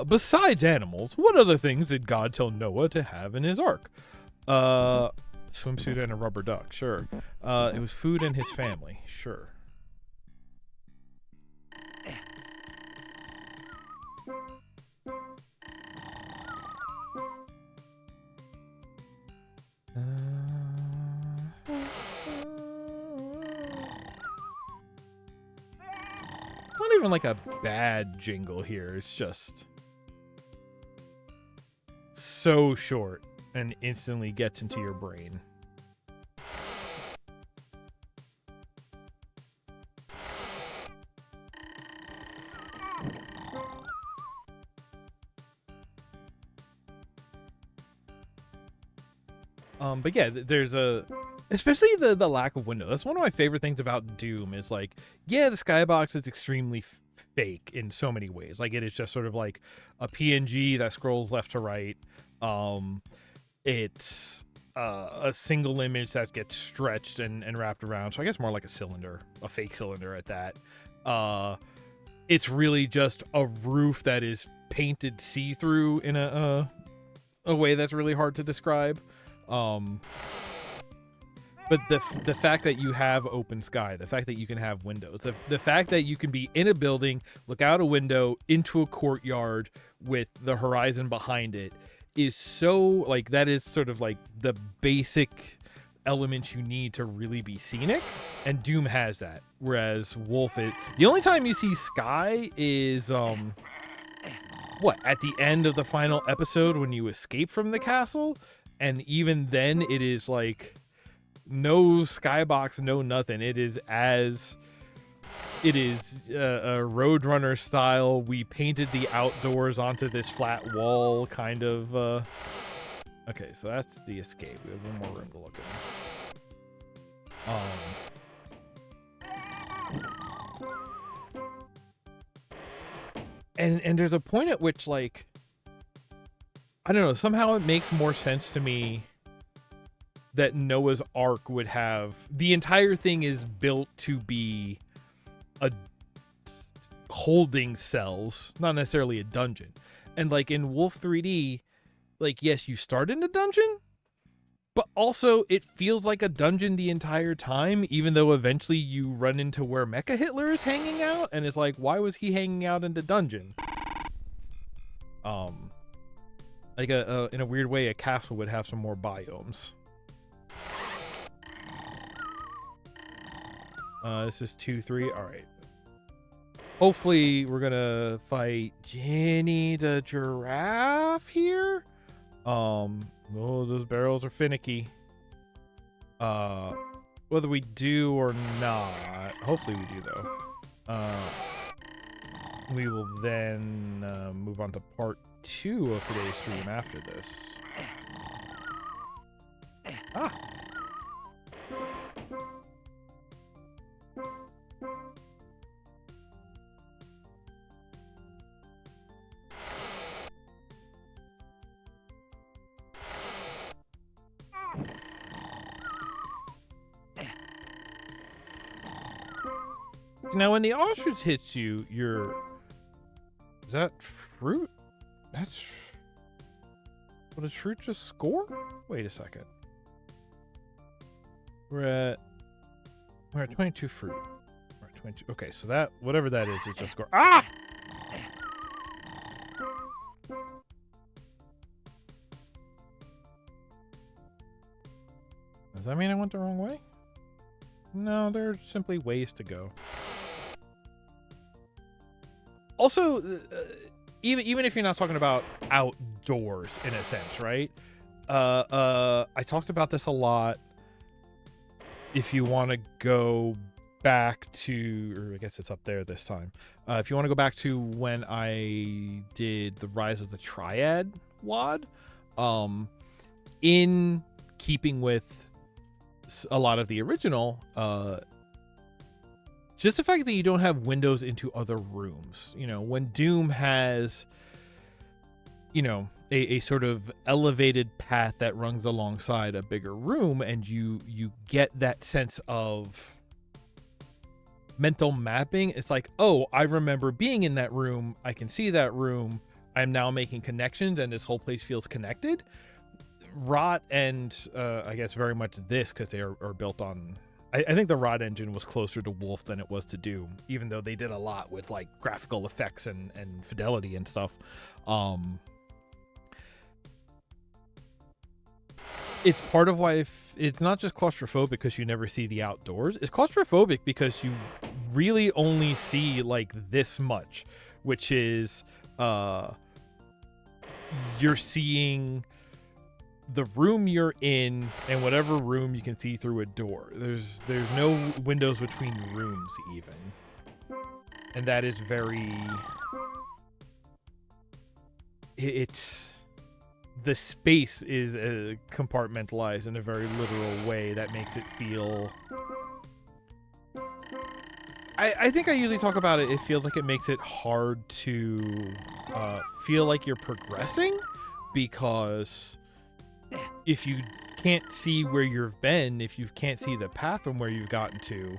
Besides animals, what other things did God tell Noah to have in his ark? Swimsuit and a rubber duck, sure. It was food and his family, sure. It's not even like a bad jingle here. It's just so short and instantly gets into your brain. But yeah, there's especially the lack of window. That's one of my favorite things about DooM is like, yeah, the skybox is extremely fake in so many ways. Like it is just sort of like a PNG that scrolls left to right. It's a single image that gets stretched and wrapped around. So I guess more like a cylinder, a fake cylinder at that. It's really just a roof that is painted see-through in a way that's really hard to describe. But the fact that you have open sky, the fact that you can have windows, the fact that you can be in a building, look out a window into a courtyard with the horizon behind it is so, like, that is sort of like the basic elements you need to really be scenic, and DooM has that, whereas Wolf is... The only time you see sky is, what, at the end of the final episode when you escape from the castle, and even then it is like... no skybox, no nothing. It is a Roadrunner style. We painted the outdoors onto this flat wall kind of. Okay, so that's the escape. We have one more room to look at. And there's a point at which, like, I don't know, somehow it makes more sense to me that Noah's Ark would have... The entire thing is built to be holding cells, not necessarily a dungeon. And like in Wolf 3D, like, yes, you start in a dungeon, but also it feels like a dungeon the entire time, even though eventually you run into where Mecha Hitler is hanging out, and it's like, why was he hanging out in the dungeon? Like in a weird way, a castle would have some more biomes. This is 2-3. All right. Hopefully, we're gonna fight Jenny the giraffe here. Oh, those barrels are finicky. Whether we do or not, hopefully we do though. We will then move on to part 2 of today's stream after this. Ah. Now, when the ostrich hits you, is that fruit? That's... What, does fruit just score? Wait a second. We're at 22 fruit. We're at 22. Okay, so that, whatever that is just score. Ah! Does that mean I went the wrong way? No, there are simply ways to go. Also, even if you're not talking about outdoors in a sense, right? I talked about this a lot. If you want to go back to, or I guess it's up there this time. If you want to go back to when I did the Rise of the Triad WAD, in keeping with a lot of the original, just the fact that you don't have windows into other rooms. You know, when Doom has, you know, a sort of elevated path that runs alongside a bigger room, and you get that sense of mental mapping. It's like, oh, I remember being in that room. I can see that room. I'm now making connections, and this whole place feels connected. Rot and I guess very much this, because they are built on... I think the Rot engine was closer to Wolf than it was to Doom, even though they did a lot with like graphical effects and fidelity and stuff. It's part of why it's not just claustrophobic because you never see the outdoors. It's claustrophobic because you really only see like this much, which is you're seeing the room you're in and whatever room you can see through a door. There's no windows between rooms even. And that is very... It's... The space is compartmentalized in a very literal way that makes it feel... I think I usually talk about it, it feels like it makes it hard to feel like you're progressing, because if you can't see where you've been, if you can't see the path from where you've gotten to,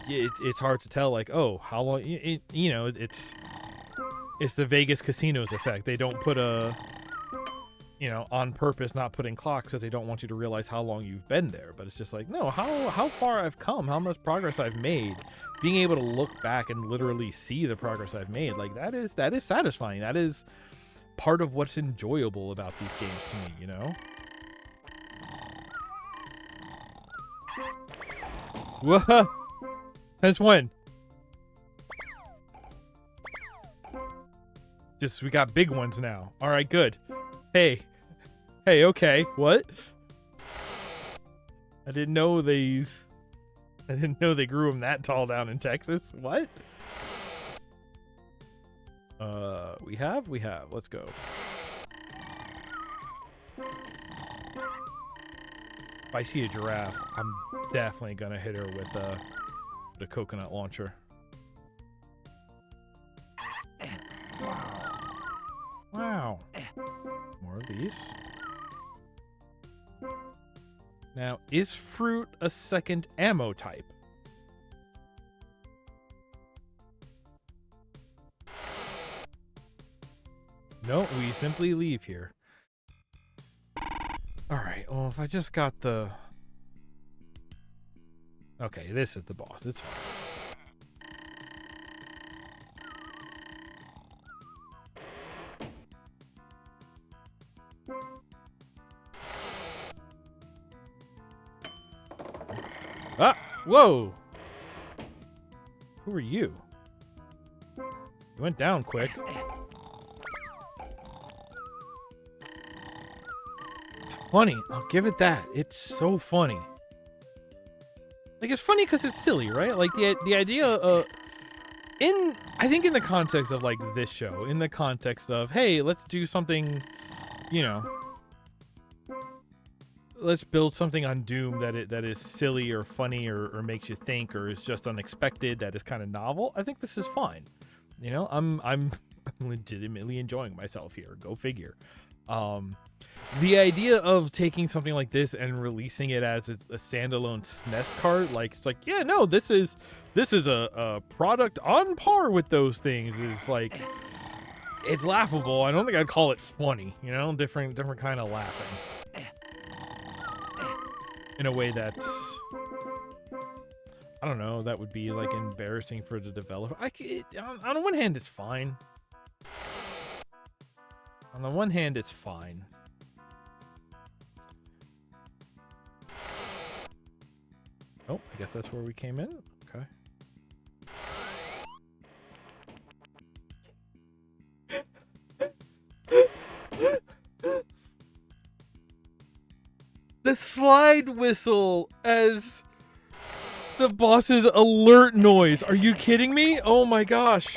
it's hard to tell, like, oh, how long, you know, it's the Vegas casinos effect. They don't put a, you know, on purpose not putting clocks because they don't want you to realize how long you've been there. But it's just like, no, how far I've come, how much progress I've made. Being able to look back and literally see the progress I've made, like that is satisfying. That is part of what's enjoyable about these games to me, you know? Whoa! Since when? Just, we got big ones now. All right, good. Hey, okay, what? I didn't know they grew them that tall down in Texas. What? We have. Let's go. If I see a giraffe, I'm definitely gonna hit her with the coconut launcher. Wow. More of these. Now, is fruit a second ammo type? No, we simply leave here. Alright, well, if I just got the... Okay, this is the boss. It's fine. Ah! Whoa! Who are you? You went down quick. It's funny. I'll give it that. It's so funny. Like, it's funny because it's silly, right? Like, the idea of... I think in the context of, like, this show, in the context of, hey, let's do something, you know... Let's build something on Doom that is silly or funny or makes you think or is just unexpected, that is kind of novel. I think this is fine. You know, I'm legitimately enjoying myself here. Go figure. The idea of taking something like this and releasing it as a standalone SNES cart, like, it's like, yeah, no, this is a product on par with those things, is like, it's laughable. I don't think I'd call it funny, you know, different kind of laughing. In a way that's, I don't know, that would be like embarrassing for the developer. On the one hand, it's fine. On the one hand, it's fine. Oh, I guess that's where we came in. Okay. The slide whistle as the boss's alert noise. Are you kidding me? Oh my gosh.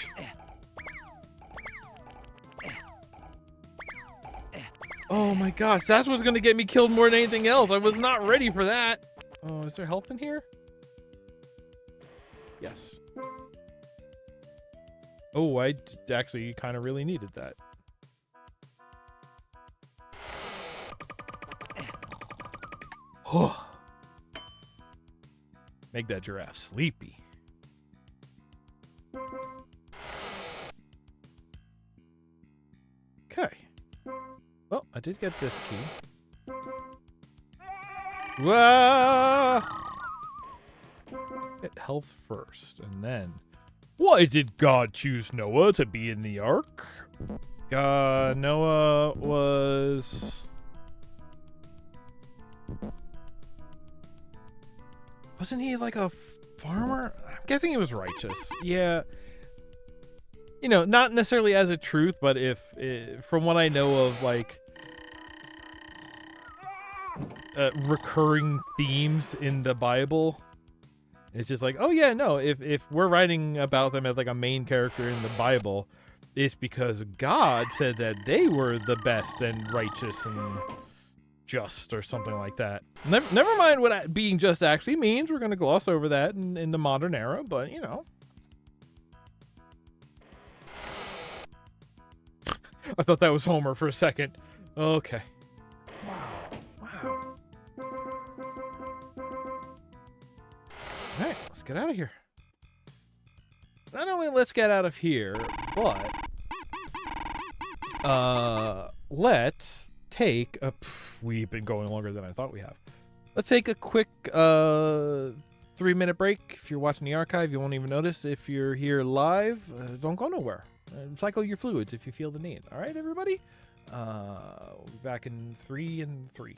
Oh my gosh. That's what's going to get me killed more than anything else. I was not ready for that. Oh, is there health in here? Yes. Oh, I actually kind of really needed that. Oh. Make that giraffe sleepy. Okay. Well, I did get this key. Wah! Get health first, and then... Why did God choose Noah to be in the ark? Noah was... Wasn't he like a farmer? I'm guessing he was righteous. Yeah. You know, not necessarily as a truth, but from what I know of, like, recurring themes in the Bible, it's just like, oh yeah, no, if we're writing about them as like a main character in the Bible, it's because God said that they were the best and righteous and just or something like that. Never mind what being just actually means. We're going to gloss over that in the modern era, but you know. I thought that was Homer for a second. Okay. Wow. Alright, let's get out of here. Not only let's get out of here, but let's take a... we've been going longer than I thought we have. Let's take a quick 3-minute break. If you're watching the archive, you won't even notice. If you're here live, don't go nowhere. Cycle your fluids if you feel the need. All right, everybody? We'll be back in 3 and 3.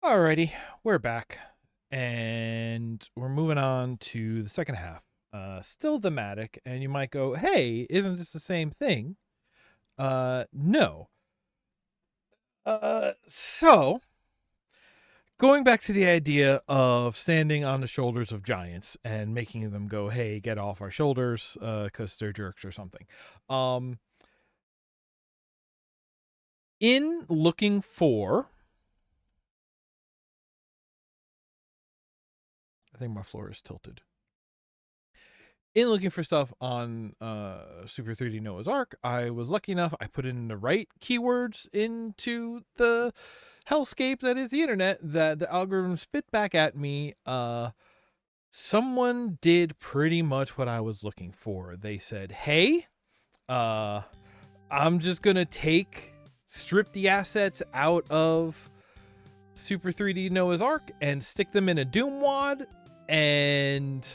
Alrighty, we're back. And we're moving on to the second half. Still thematic, and you might go, hey, isn't this the same thing? No. So, going back to the idea of standing on the shoulders of giants and making them go, hey, get off our shoulders, because they're jerks or something. In looking for... I think my floor is tilted. In looking for stuff on Super 3D Noah's Ark, I was lucky enough, I put in the right keywords into the hellscape that is the internet, that the algorithm spit back at me. Someone did pretty much what I was looking for. They said, hey, I'm just going to strip the assets out of Super 3D Noah's Ark and stick them in a DooM WAD, and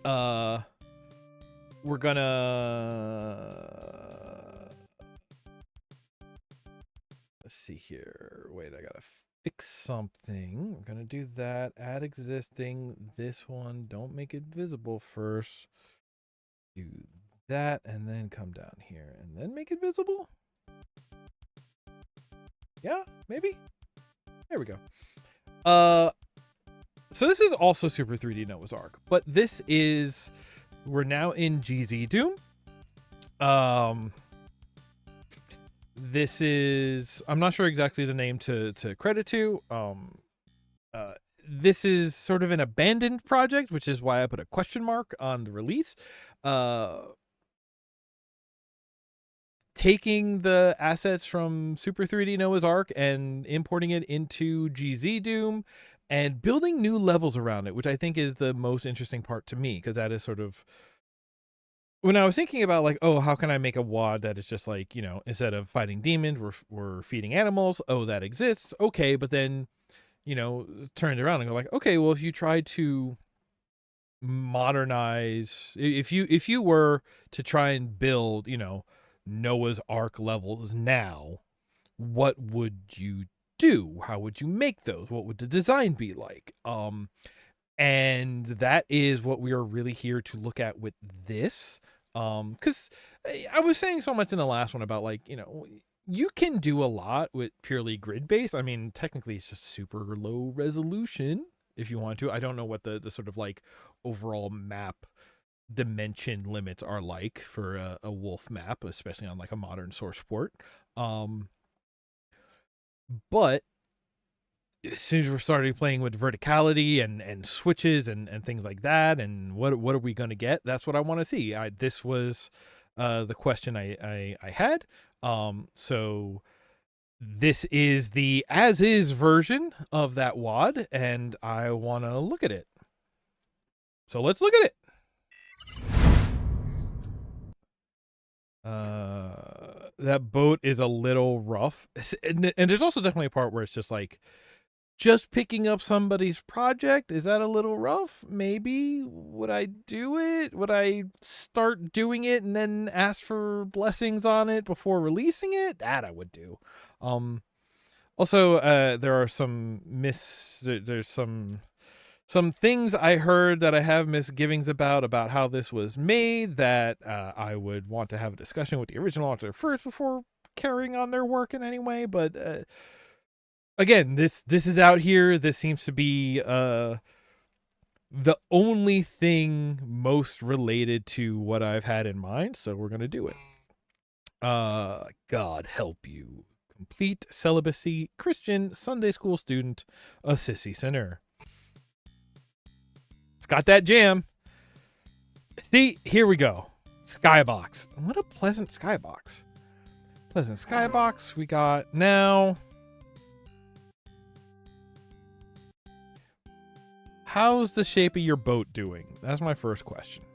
we're gonna, let's see here. Wait, I gotta fix something. We're gonna do that. Add existing. This one, don't make it visible first. Do that, and then come down here, and then make it visible. Yeah, maybe. There we go. So this is also Super 3D Noah's Ark, but this is, we're now in GZ Doom. This is, I'm not sure exactly the name to credit to. This is sort of an abandoned project, which is why I put a question mark on the release. Taking the assets from Super 3D Noah's Ark and importing it into GZ Doom and building new levels around it, which I think is the most interesting part to me, because that is sort of, when I was thinking about like, oh, how can I make a WAD that is just like, you know, instead of fighting demons, we're feeding animals. Oh, that exists. Okay. But then, you know, turned around and go like, okay, well, if you try to modernize, if you were to try and build, you know, Noah's Ark levels now, what would you do? How would you make those? What would the design be like? And that is what we are really here to look at with this. Because I was saying so much in the last one about, like, you know, you can do a lot with purely grid based. I mean, technically it's just super low resolution if you want to. I don't know what the sort of like overall map dimension limits are like for a wolf map, especially on like a modern source port. But as soon as we're starting playing with verticality and switches and things like that, and what are we going to get, that's what I want to see. This was the question I had. So this is the as is version of that WAD, and I want to look at it. So let's look at it. That boat is a little rough, and there's also definitely a part where it's just like, just picking up somebody's project, is that a little rough? Maybe. Would I do it? Would I start doing it and then ask for blessings on it before releasing it? That I would do. Also, there are there's some things I heard that I have misgivings about how this was made, that I would want to have a discussion with the original author first before carrying on their work in any way. But again, this is out here. This seems to be the only thing most related to what I've had in mind, so we're going to do it. God help you. Complete celibacy, Christian, Sunday school student, a sissy sinner. It's got that jam. See, here we go. Skybox. What a pleasant skybox. Pleasant skybox we got now. How's the shape of your boat doing? That's my first question.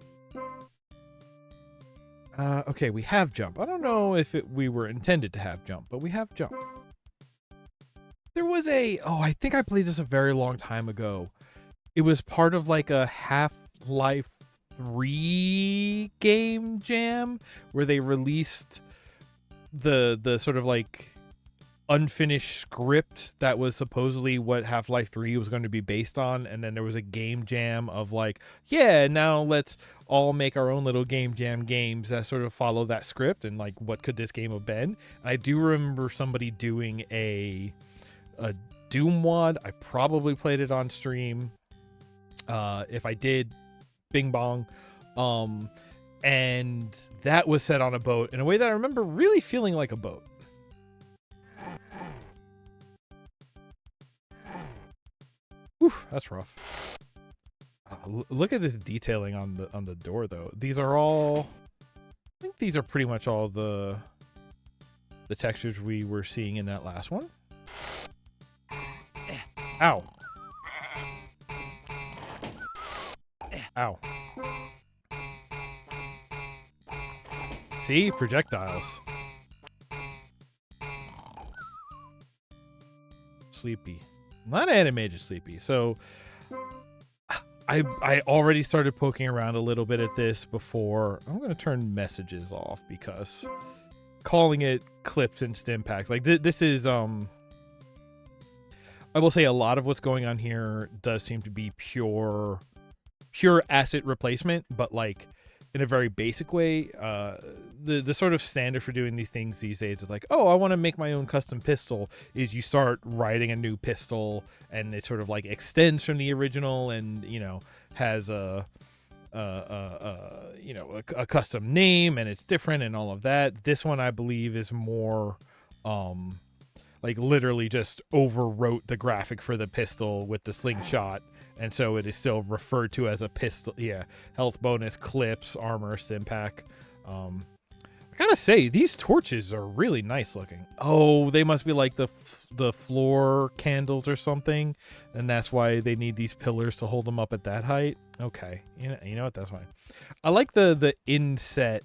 Okay, we have jump. I don't know if we were intended to have jump, but we have jump. There was I think I played this a very long time ago. It was part of like a Half-Life 3 game jam where they released the sort of like unfinished script that was supposedly what Half-Life 3 was going to be based on, and then there was a game jam of like, yeah, now let's all make our own little game jam games that sort of follow that script, and like, what could this game have been? And I do remember somebody doing a DooM WAD. I probably played it on stream. If I did, bing bong. And that was set on a boat in a way that I remember really feeling like a boat. Whew, that's rough. Look at this detailing on the door, though. These are all, I think these are pretty much all the textures we were seeing in that last one. Ow. Ow. See? Projectiles. Sleepy. Not animated sleepy. So I already started poking around a little bit at this before. I'm going to turn messages off because calling it clips and stim packs, like this is I will say a lot of what's going on here does seem to be pure asset replacement, but like in a very basic way. The sort of standard for doing these things these days is like, oh, I want to make my own custom pistol, is you start writing a new pistol and it sort of like extends from the original and, you know, has a custom name and it's different and all of that. This one I believe is more like literally just overwrote the graphic for the pistol with the slingshot, and so it is still referred to as a pistol. Yeah, health bonus, clips, armor, stim pack. I gotta say, these torches are really nice looking. Oh, they must be like the floor candles or something, and that's why they need these pillars to hold them up at that height. Okay, you know what? That's fine. I like the inset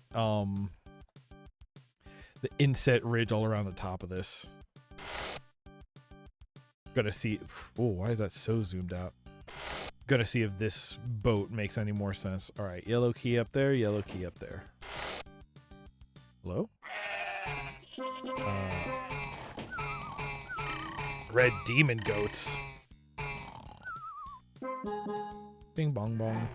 ridge all around the top of this. Gonna see. Oh, why is that so zoomed out? Gonna see if this boat makes any more sense. All right, yellow key up there, yellow key up there. Hello? Red demon goats. Bing bong bong.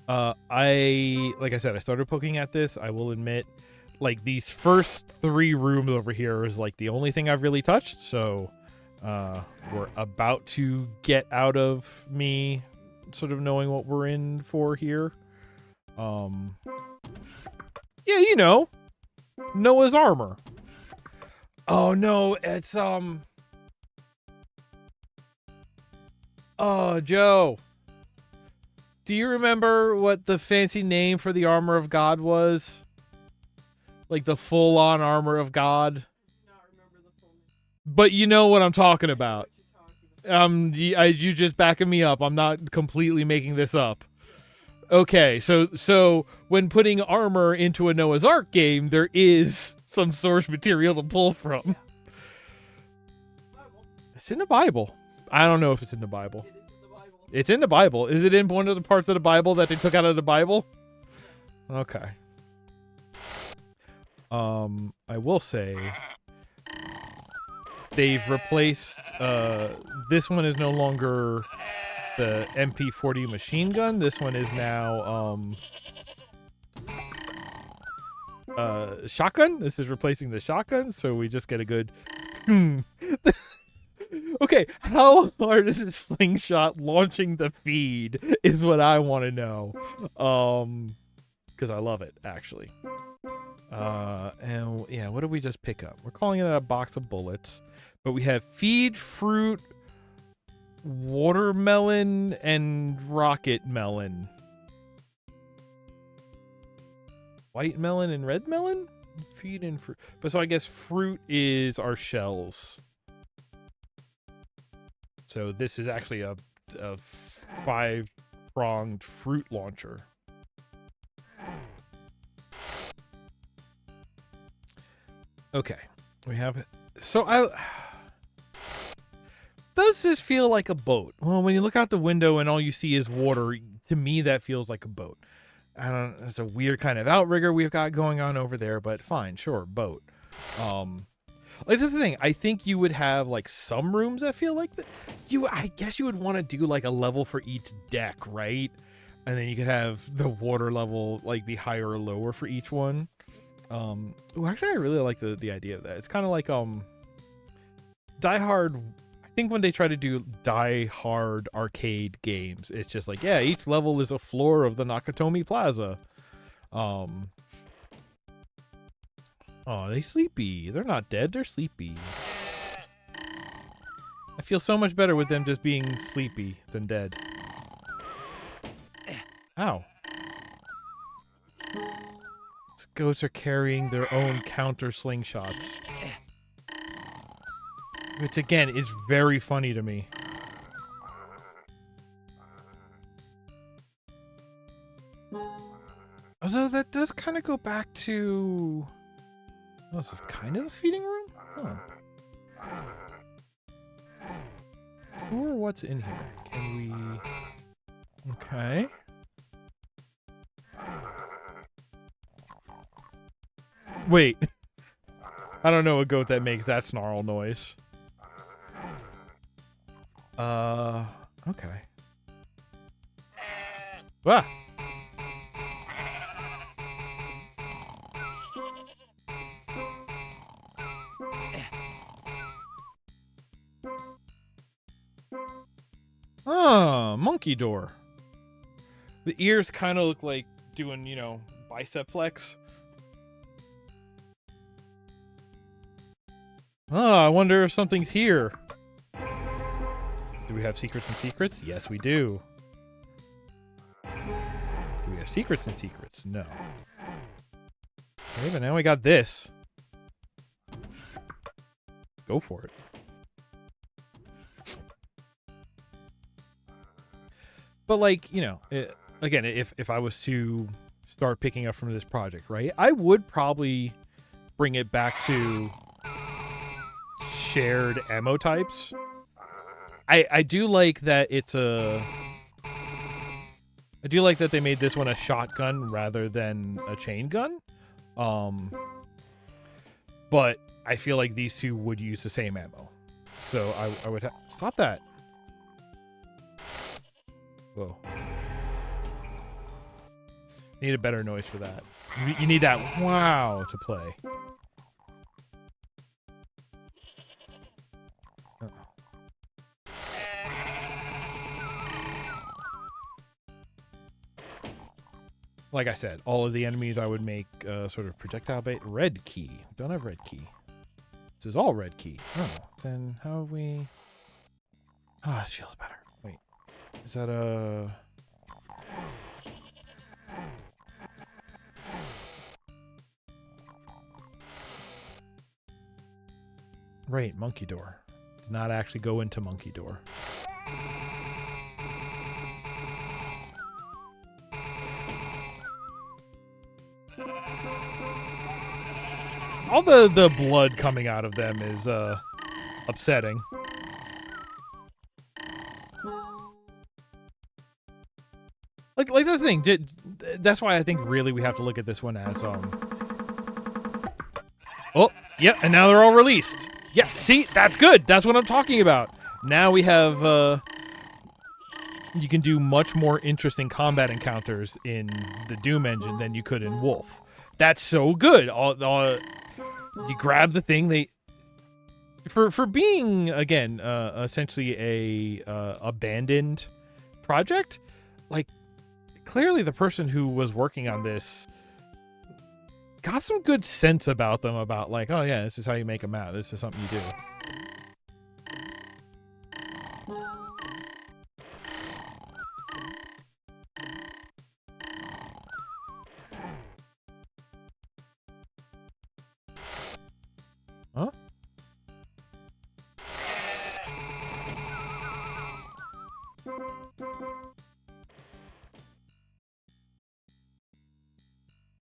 Like I said, I started poking at this. I will admit, like, these first 3 rooms over here is like the only thing I've really touched, so we're about to get out of me sort of knowing what we're in for here. Yeah, you know, Noah's armor. Oh no, it's oh, Joe, do you remember what the fancy name for the armor of God was? Like the full-on armor of God? But you know what I'm talking about. You just backing me up. I'm not completely making this up. Okay, so when putting armor into a Noah's Ark game, there is some source material to pull from. It's in the Bible. I don't know if it's in the Bible. It's in the Bible. Is it in one of the parts of the Bible that they took out of the Bible? Okay. I will say they've replaced this one is no longer the MP40 machine gun. This one is now shotgun. This is replacing the shotgun, so we just get a good Okay, how hard is a slingshot launching the feed is what I want to know. Because I love it, actually. And yeah, what did we just pick up? We're calling it a box of bullets, but we have feed, fruit, watermelon, and rocket melon. White melon and red melon? Feed and fruit. But so I guess fruit is our shells. So this is actually a 5-pronged fruit launcher. Okay, we have it. So does this feel like a boat? Well, when you look out the window and all you see is water, to me that feels like a boat. I don't. It's a weird kind of outrigger we've got going on over there, but fine, sure, boat. Like, this is the thing. I think you would have like some rooms that feel like that. I guess you would want to do like a level for each deck, right? And then you could have the water level like be higher or lower for each one. Actually, I really like the idea of that. It's kind of like Die Hard. I think when they try to do Die Hard arcade games, it's just like, yeah, each level is a floor of the Nakatomi Plaza. Oh, they sleepy. They're not dead. They're sleepy. I feel so much better with them just being sleepy than dead. Ow. These goats are carrying their own counter slingshots. Which, again, is very funny to me. Although that does kind of go back to... Oh, this is kind of a feeding room? Huh. Who or what's in here? Can we... Okay. Wait. I don't know a goat that makes that snarl noise. Okay. Ah! Ah, monkey door. The ears kind of look like doing, you know, bicep flex. I wonder if something's here. Do we have secrets and secrets? Yes, we do. Do we have secrets and secrets? No. Okay, but now we got this. Go for it. But, like, you know, again, if I was to start picking up from this project, right, I would probably bring it back to shared ammo types. I do like that it's a... I do like that they made this one a shotgun rather than a chain gun. But I feel like these two would use the same ammo. So I would have... Stop that. Whoa. Need a better noise for that. You need that wow to play. Like I said, all of the enemies I would make sort of projectile bait. Red key. Don't have red key. This is all red key. Oh, then how have we... Ah, this feels better. Wait. Is that a... Right, monkey door. Did not actually go into monkey door. All the blood coming out of them is upsetting. Like that's the thing. That's why I think really we have to look at this one as Oh, yeah, and now they're all released. Yeah, see, that's good. That's what I'm talking about. Now we have you can do much more interesting combat encounters in the Doom engine than you could in Wolf. That's so good. You grab the thing for being again essentially a abandoned project. Like clearly the person who was working on this got some good sense about them, about like, oh yeah, this is how you make a map. This is something you do. Huh?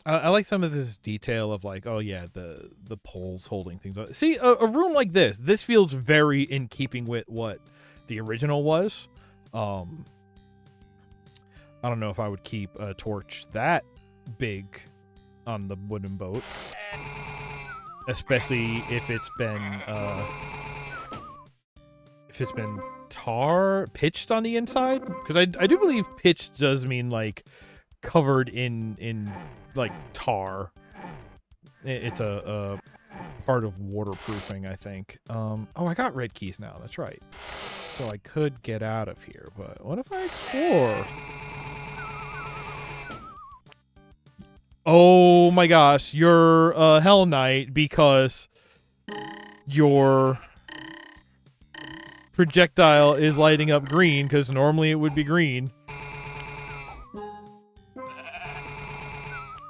I like some of this detail of like, oh yeah, the poles holding things up. See, a room like this feels very in keeping with what the original was. I don't know if I would keep a torch that big on the wooden boat. especially if it's been pitched on the inside, because I do believe pitched does mean like covered in like tar. It's a part of waterproofing, I think. Oh, I got red keys now. That's right. So I could get out of here, but what if I explore? Oh my gosh, you're a Hell Knight because your projectile is lighting up green, because normally it would be green.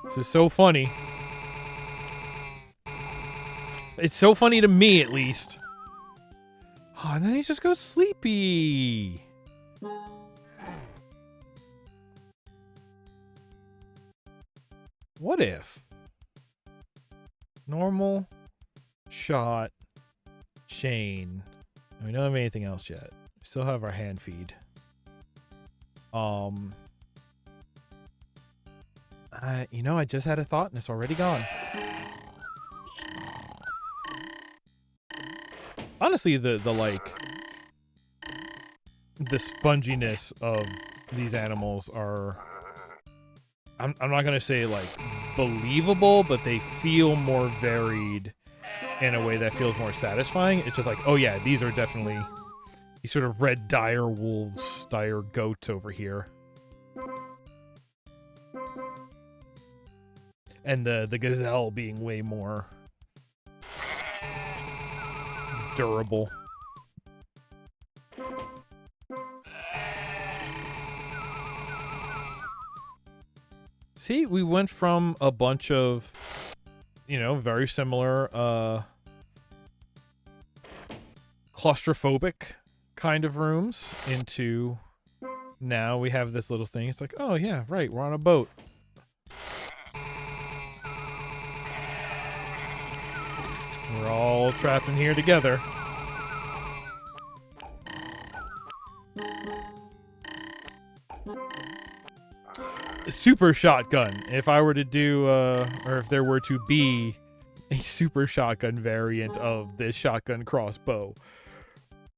This is so funny. It's so funny to me, at least. Oh, and then he just goes sleepy. What if? Normal, shot, chain. We don't have anything else yet. We still have our hand feed. You know, I just had a thought and it's already gone. Honestly, the sponginess of these animals are, I'm not gonna say like believable, but they feel more varied in a way that feels more satisfying. It's just like, oh yeah, these are definitely these sort of red dire wolves, dire goats over here. And the gazelle being way more durable. See, we went from a bunch of, you know, very similar claustrophobic kind of rooms into now we have this little thing. It's like, oh yeah, right, we're on a boat. We're all trapped in here together. Super shotgun. If I were to do, or if there were to be a super shotgun variant of this shotgun crossbow,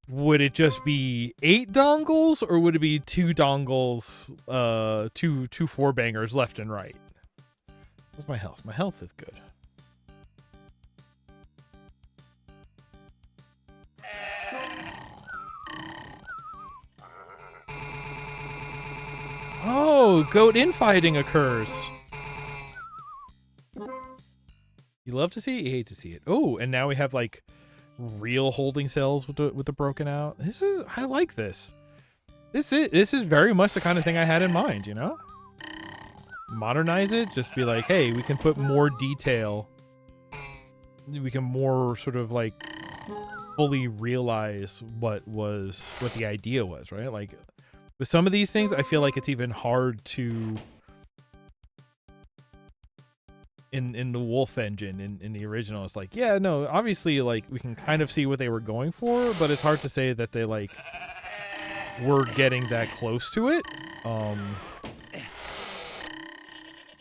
would it just be 8 dongles, or would it be 2 dongles, two 4-bangers left and right? What's my health? My health is good. Oh, goat infighting occurs. You love to see it, you hate to see it. Oh, and now we have like real holding cells with the broken out. I like this. This is very much the kind of thing I had in mind, you know? Modernize it, just be like, hey, we can put more detail. We can more sort of like fully realize what the idea was, right? Like with some of these things, I feel like it's even hard to in the Wolf engine in the original. It's like, yeah, no, obviously like we can kind of see what they were going for, but it's hard to say that they like were getting that close to it.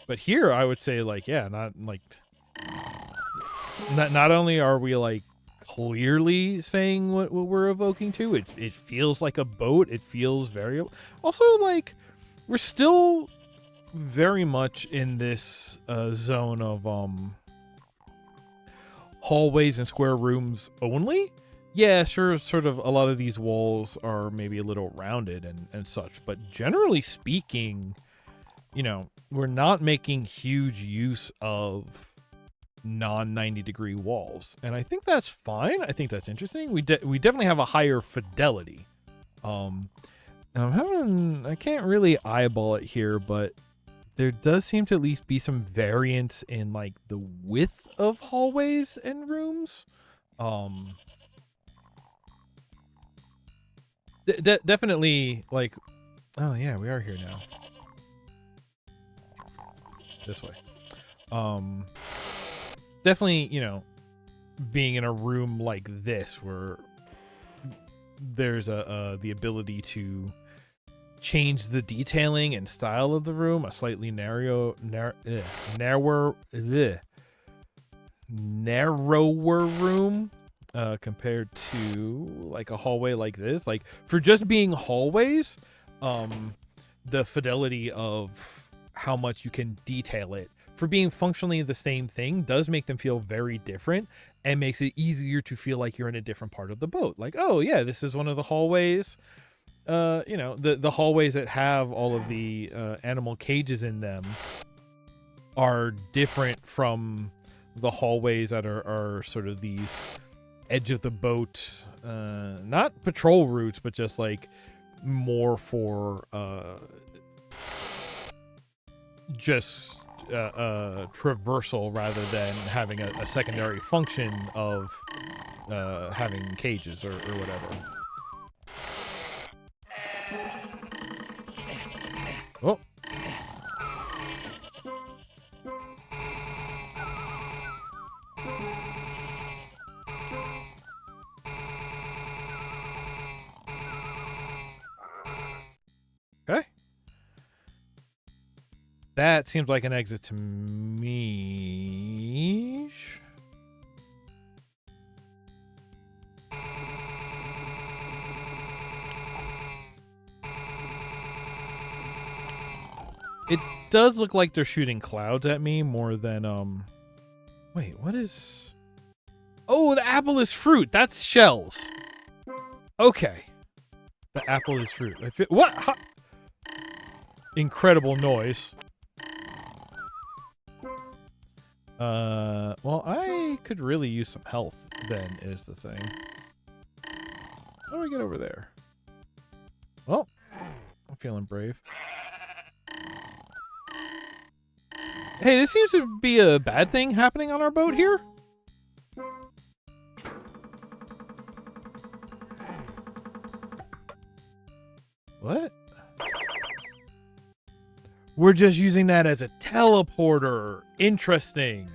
But here I would say like, yeah, not only are we like clearly saying what we're evoking to, it feels like a boat. It feels very, also like we're still very much in this zone of hallways and square rooms only. Yeah, sure, sort of a lot of these walls are maybe a little rounded and such, but generally speaking, you know, we're not making huge use of non-90 degree walls, and I think that's fine. I think that's interesting. We definitely have a higher fidelity. And I can't really eyeball it here, but there does seem to at least be some variance in like the width of hallways and rooms. Definitely like, oh yeah, we are here now. This way. Definitely, you know, being in a room like this where there's the ability to change the detailing and style of the room, a slightly narrower narrower room compared to like a hallway like this. Like for just being hallways, the fidelity of how much you can detail it for being functionally the same thing does make them feel very different and makes it easier to feel like you're in a different part of the boat. Like, oh yeah, this is one of the hallways. You know, the hallways that have all of the animal cages in them are different from the hallways that are sort of these edge of the boat, not patrol routes, but just like more for just traversal rather than having a secondary function of having cages or whatever. Oh. Okay. That seems like an exit to me. It does look like they're shooting clouds at me more than, wait, what is... Oh, the apple is fruit. That's shells. Okay. The apple is fruit. What? How? Incredible noise. Well, I could really use some health, then, is the thing. How do I get over there? Well, I'm feeling brave. Hey, this seems to be a bad thing happening on our boat here. What? We're just using that as a teleporter. Interesting.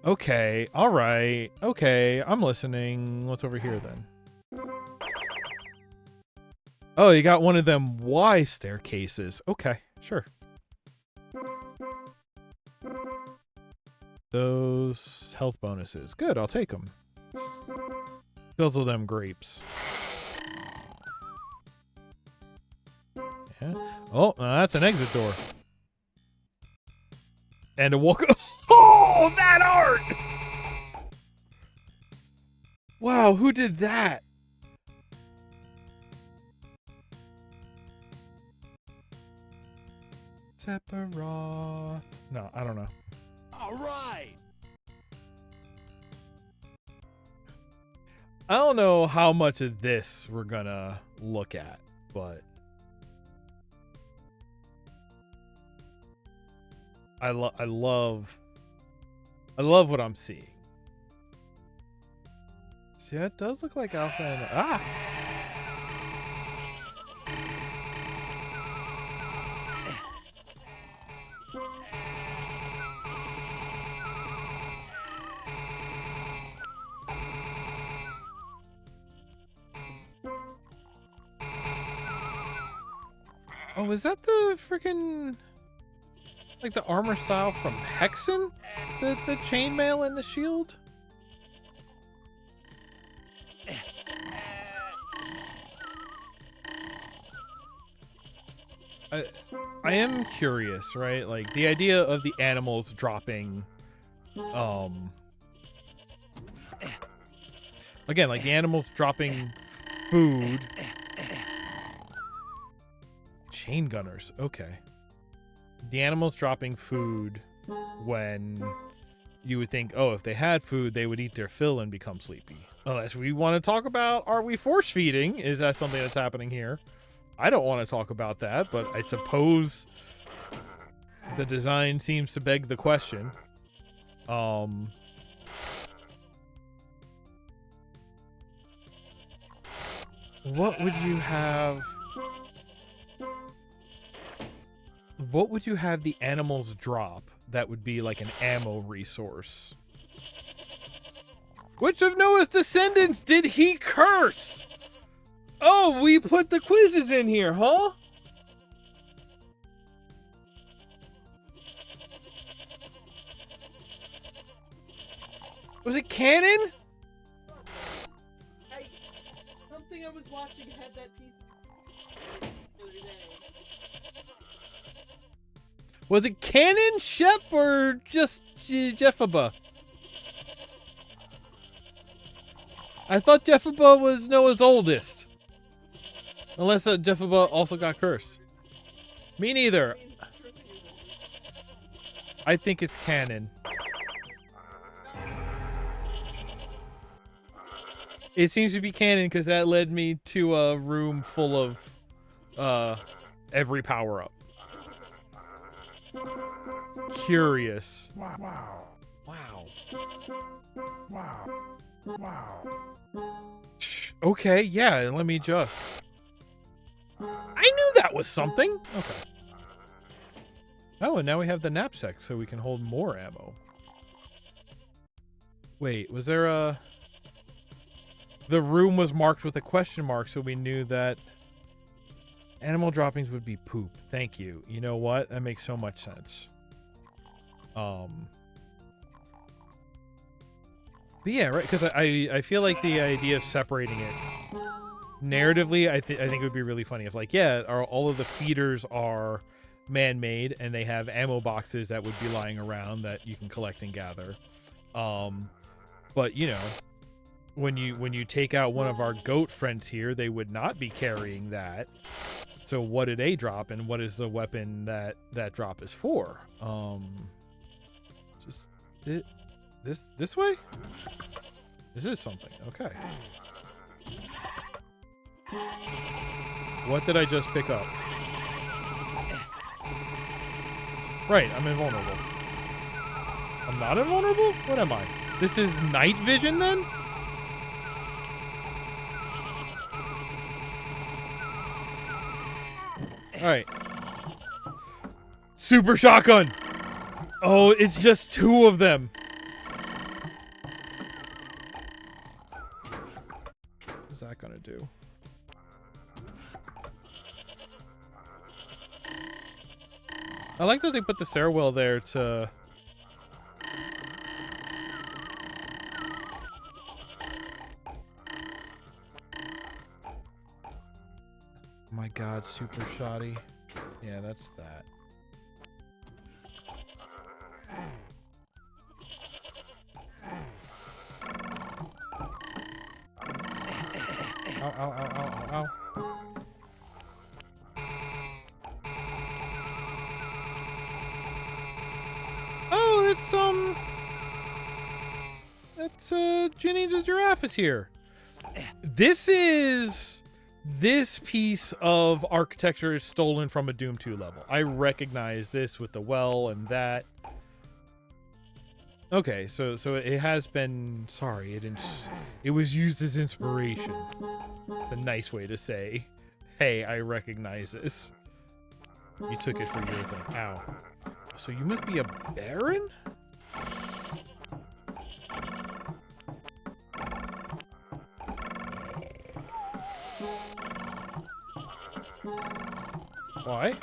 Okay, alright. Okay, I'm listening. What's over here then? Oh, you got one of them Y staircases. Okay, sure. Those health bonuses. Good, I'll take them. Fizzle them grapes. Yeah. Oh, that's an exit door. And a walk. Oh, that art! Wow, who did that? Sephiroth. No, I don't know. All right. I don't know how much of this we're gonna look at, but I love what I'm seeing. See, that does look like Alpha and... Ah! Oh, is that the freaking... like the armor style from Hexen? The chainmail and the shield? I am curious, right? Like the idea of the animals dropping again, like the animals dropping food. Chain gunners, okay. The animals dropping food when you would think, oh, if they had food, they would eat their fill and become sleepy. Unless we want to talk about, are we force feeding? Is that something that's happening here? I don't want to talk about that, but I suppose the design seems to beg the question. What would you have... What would you have the animals drop that would be like an ammo resource? Which of Noah's descendants did he curse? Oh, we put the quizzes in here, huh? Was it canon? Something I was watching had that piece the other day. Was it canon, Shep, or just Jeffaba? I thought Jeffaba was Noah's oldest. Unless Jeffaba also got cursed. Me neither. I think it's canon. It seems to be canon because that led me to a room full of every power-up. Curious. Wow. Okay, yeah, let me just. I knew that was something. Okay. Oh, and now we have the knapsack so we can hold more ammo. Wait, was there a... The room was marked with a question mark, so we knew that animal droppings would be poop. Thank you. You know what? That makes so much sense. But yeah, right, because I feel like the idea of separating it narratively, I think it would be really funny if, like, yeah, all of the feeders are man-made and they have ammo boxes that would be lying around that you can collect and gather. But you know, when you take out one of our goat friends here, they would not be carrying that. So what do they drop, and what is the weapon that drop is for? Just this way? This is something. Okay. What did I just pick up? Right, I'm invulnerable. I'm not invulnerable? What am I? This is night vision then? Alright. Super shotgun! Oh, it's just two of them. What's that gonna do? I like that they put the stairwell there to... Oh my god, super shoddy. Yeah, that's that. Ow, ow, ow, ow, ow, ow. Oh, it's Ginny the Giraffe is here. This piece of architecture is stolen from a Doom 2 level. I recognize this with the well and that. Okay, so it has been, sorry, it was used as inspiration. The nice way to say, hey, I recognize this. You took it for your thing. Ow. So you must be a baron? Why?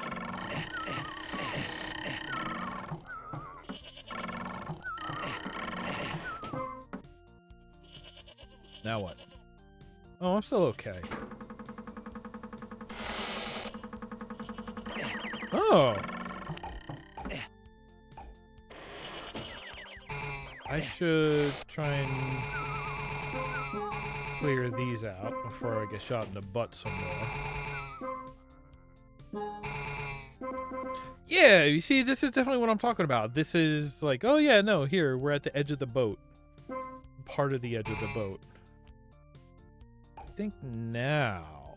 Now what? Oh, I'm still okay. Oh. I should try and clear these out before I get shot in the butt some more. Yeah, you see, this is definitely what I'm talking about. This is like, oh yeah, no, here, we're at the edge of the boat. Part of the edge of the boat. I think now...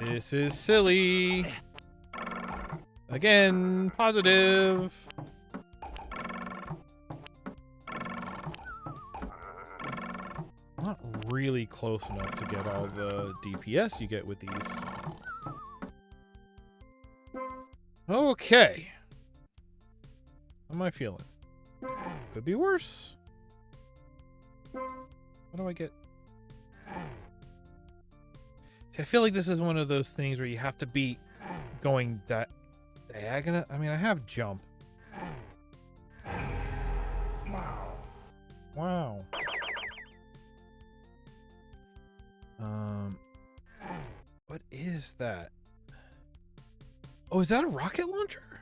This is silly. Again, positive. Not really close enough to get all the DPS you get with these. Okay. How am I feeling? Could be worse. How do I get... See, I feel like this is one of those things where you have to be going that diagonal. I mean, I have jump. Wow. What is that? Oh, is that a rocket launcher?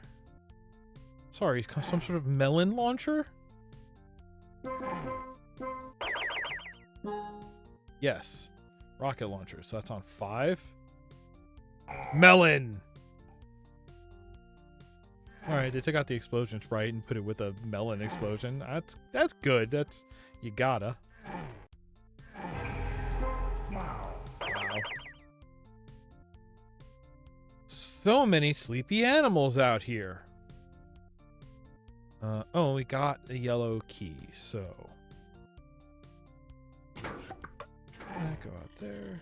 Sorry, some sort of melon launcher? Yes. Rocket launcher. So that's on 5. Melon! Alright, they took out the explosion sprite and put it with a melon explosion. That's good. That's... You gotta. Wow. So many sleepy animals out here. Oh, we got a yellow key, so... Go out there.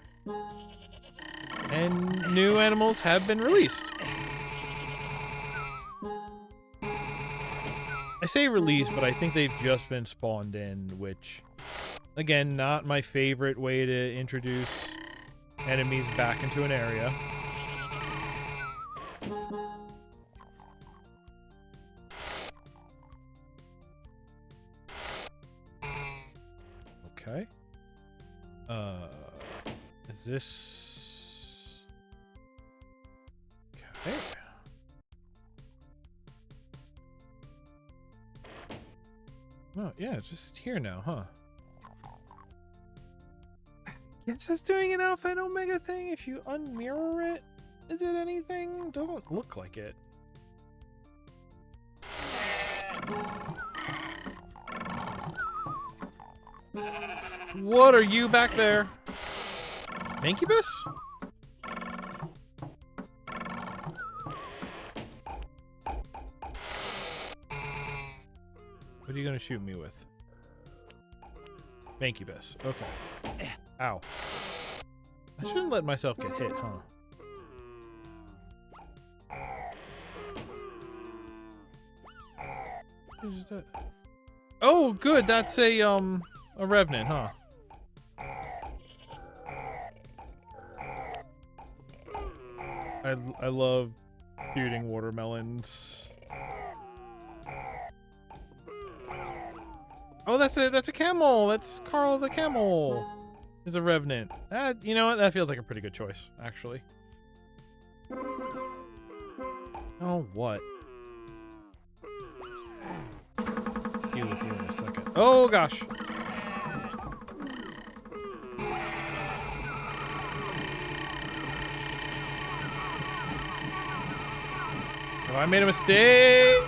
And new animals have been released. I say released, but I think they've just been spawned in, which, again, not my favorite way to introduce enemies back into an area. Okay. Is this... Okay. Oh, yeah, it's just here now, huh? I guess it's doing an alpha and omega thing. If you unmirror it, is it anything? Doesn't look like it. What are you back there? Incubus? What are you gonna shoot me with? Incubus. Okay. Ow. I shouldn't let myself get hit, huh? What is that? Oh, good. That's a revenant, huh? I love shooting watermelons. Oh, that's a camel. That's Carl the camel. Is a revenant. You know what? That feels like a pretty good choice, actually. Oh, what? Heal with you in a second. Oh gosh. Have I made a mistake?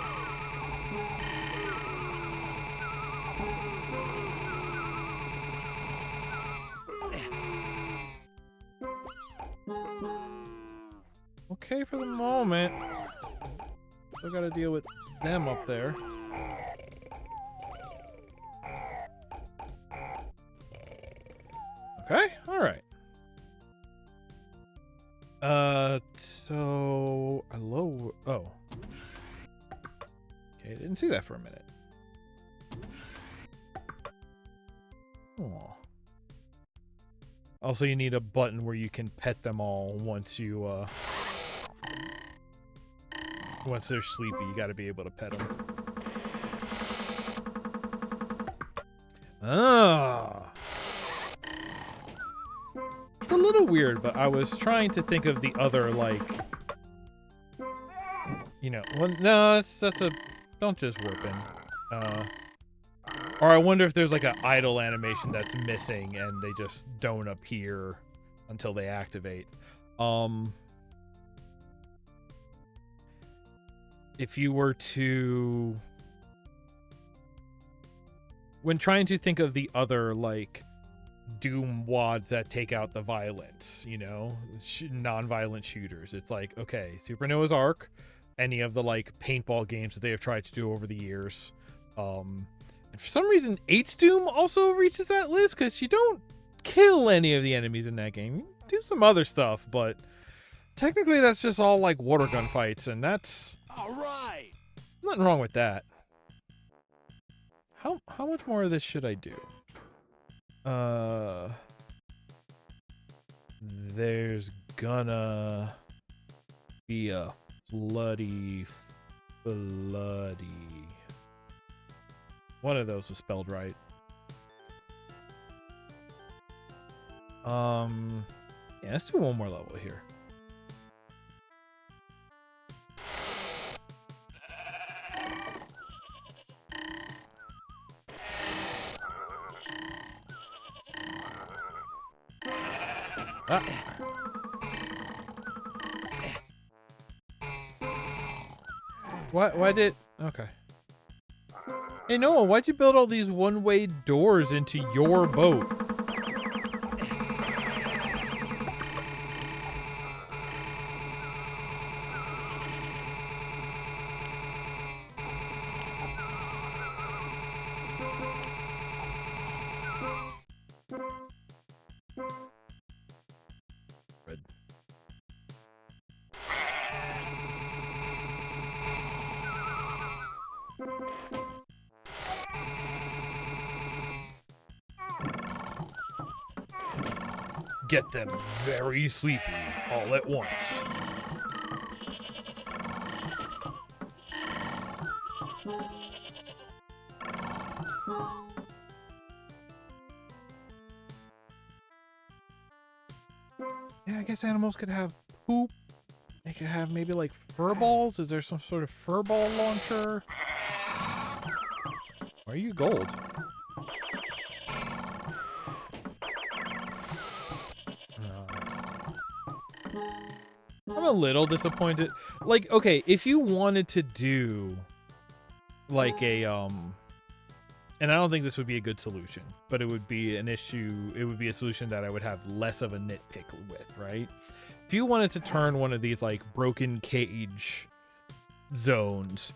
Okay for the moment. Still gotta deal with them up there. Okay, alright. So... Hello... Oh. Okay, didn't see that for a minute. Aw. Also, you need a button where you can pet them all once you, once they're sleepy, you gotta be able to pet them. Ah. It's a little weird, but I was trying to think of the other, like... You know, well, no, that's a... Don't just warp in. Or I wonder if there's like an idle animation that's missing and they just don't appear until they activate. If you were to... When trying to think of the other, like, DooM WADs that take out the violence, you know? Non-violent shooters. It's like, okay, Super Noah's Ark, any of the, like, paintball games that they have tried to do over the years. And for some reason, H-Doom also reaches that list, because you don't kill any of the enemies in that game. You do some other stuff, but technically that's just all, like, water gun fights, and that's... Alright! Nothing wrong with that. How much more of this should I do? there's gonna be a floody. One of those was spelled right. Yeah, let's do one more level here. Ah. Why did... Okay. Hey, Noah, why'd you build all these one-way doors into your boat? Red. Get them very sleepy all at once. Yeah, I guess animals could have poop. They could have maybe like fur balls. Is there some sort of fur ball launcher? Why are you gold? I'm a little disappointed. Like, okay, if you wanted to do like a and I don't think this would be a good solution, but it would be an issue. It would be a solution that I would have less of a nitpick with, right? If you wanted to turn one of these like broken cage zones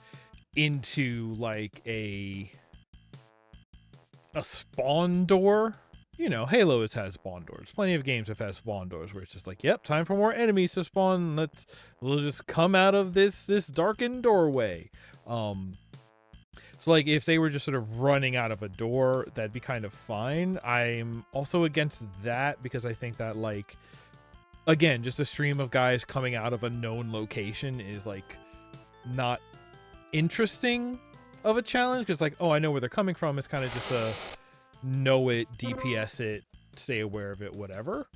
into like a spawn door, you know, Halo has had spawn doors. Plenty of games have had spawn doors where it's just like, yep, time for more enemies to spawn. We'll just come out of this darkened doorway. So like if they were just sort of running out of a door, that'd be kind of fine. I'm also against that because I think that, like, again, just a stream of guys coming out of a known location is like not interesting of a challenge, because like, oh, I know where they're coming from. It's kind of just a know it, DPS it, stay aware of it, whatever.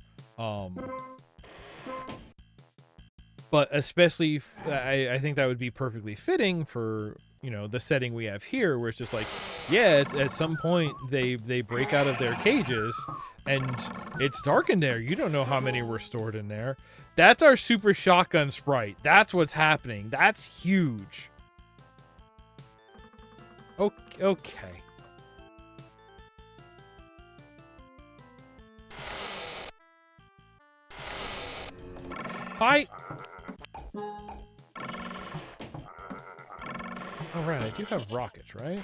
But especially I think that would be perfectly fitting for, you know, the setting we have here, where it's just like, yeah, it's at some point they break out of their cages and it's dark in there. You don't know how many were stored in there. That's our super shotgun sprite. That's what's happening. That's huge. Okay. Hi. Oh, right, I do have rockets, right?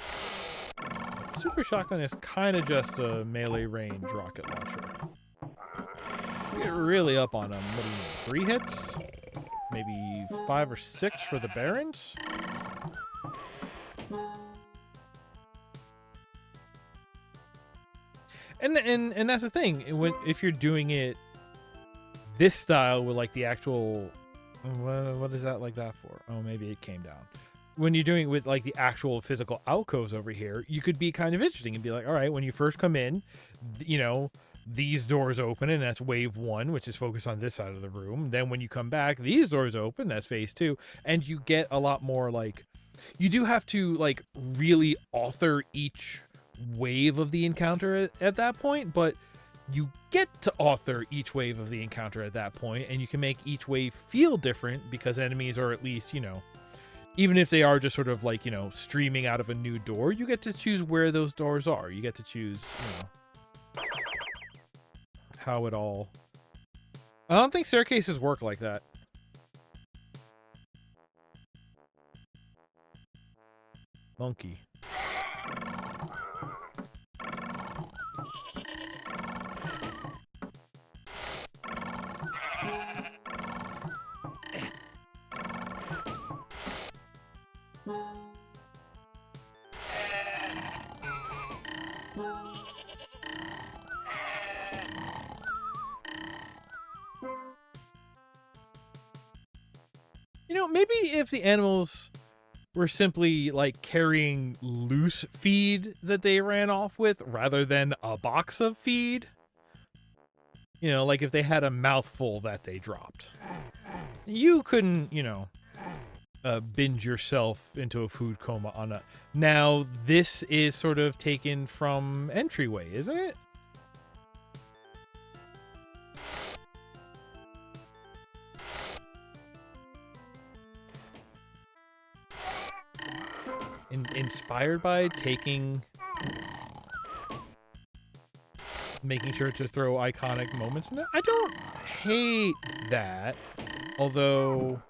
Super shotgun is kind of just a melee range rocket launcher. Get really up on them. What do you need? 3 hits? Maybe 5 or 6 for the Barons? And that's the thing. If you're doing it this style with like the actual, what is that like that for? Oh, maybe it came down. When you're doing it with like the actual physical alcoves over here, you could be kind of interesting and be like, all right, when you first come in, you know, these doors open and that's wave 1, which is focused on this side of the room. Then when you come back, these doors open, that's phase 2. And you get a lot more like, you do have to like really author each wave of the encounter at that point, but you get to author each wave of the encounter at that point, and you can make each wave feel different because enemies are at least, you know, even if they are just sort of like, you know, streaming out of a new door, you get to choose where those doors are. You get to choose, you know, how it all... I don't think staircases work like that. Monkey. Maybe if the animals were simply like carrying loose feed that they ran off with rather than a box of feed. Like if they had a mouthful that they dropped. You couldn't, binge yourself into a food coma on a... Now, this is sort of taken from Entryway, isn't it? Inspired by making sure to throw iconic moments in there. I don't hate that, although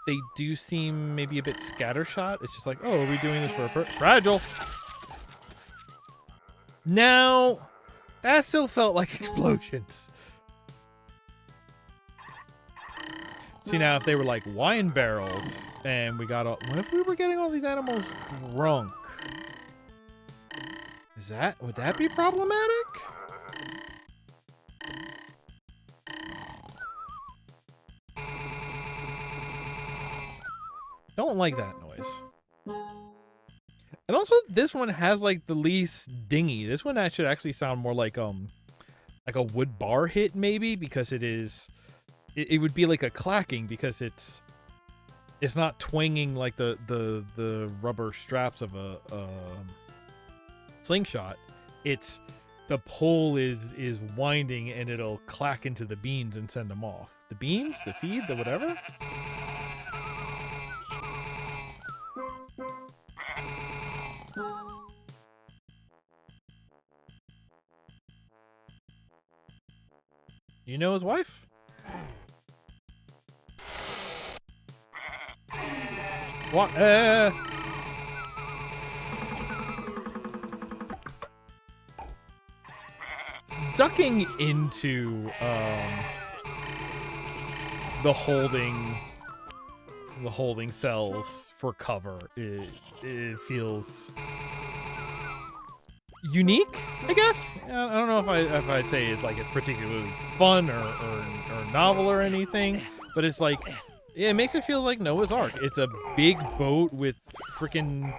they do seem maybe a bit scattershot. It's just like, oh, are we doing this for a fragile? Now, that still felt like explosions. See, now if they were like wine barrels and we got all... What if we were getting all these animals drunk? Would that be problematic? Don't like that noise. And also, this one has like the least dingy. This one should actually sound more like a wood bar hit, maybe, because it would be like a clacking, because it's not twanging like the rubber straps of a slingshot. It's the pole is winding and it'll clack into the beans and send them off. The beans, the feed, the whatever. You know his wife? What? Ducking into the holding cells for cover, it feels unique, I guess. I don't know if I'd say it's like it's particularly fun or novel or anything, but it's like, it makes it feel like Noah's Ark. It's a big boat with freaking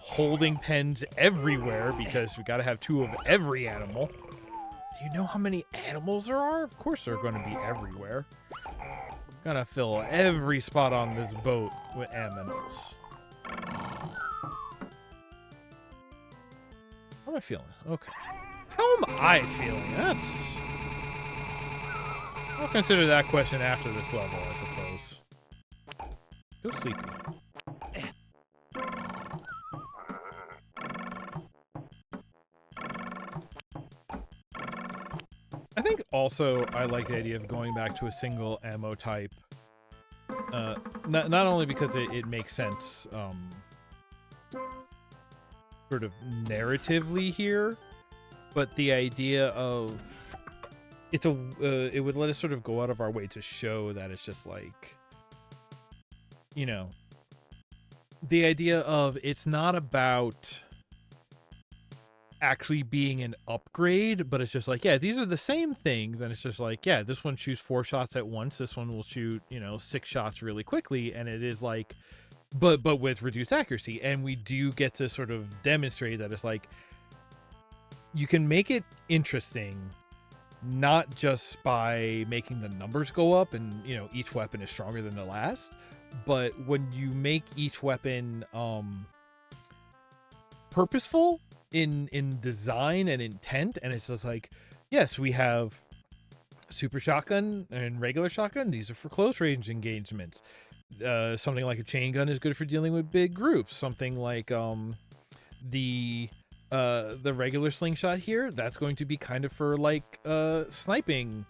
holding pens everywhere because we got to have 2 of every animal. Do you know how many animals there are? Of course they're going to be everywhere. Gonna fill every spot on this boat with animals. How am I feeling? Okay. How am I feeling? I'll consider that question after this level, I suppose. Go sleepy. I think also I like the idea of going back to a single ammo type. Not only because it makes sense sort of narratively here, but the idea of it would let us sort of go out of our way to show that it's just like, the idea of it's not about actually being an upgrade, but it's just like, yeah, these are the same things, and it's just like, yeah, this one shoots 4 shots at once, this one will shoot 6 shots really quickly, and it is like, but with reduced accuracy. And we do get to sort of demonstrate that it's like, you can make it interesting not just by making the numbers go up and each weapon is stronger than the last, but when you make each weapon purposeful in design and intent. And it's just like, yes, we have super shotgun and regular shotgun. These are for close range engagements. Something like a chain gun is good for dealing with big groups. Something like the regular slingshot here, that's going to be kind of for like sniping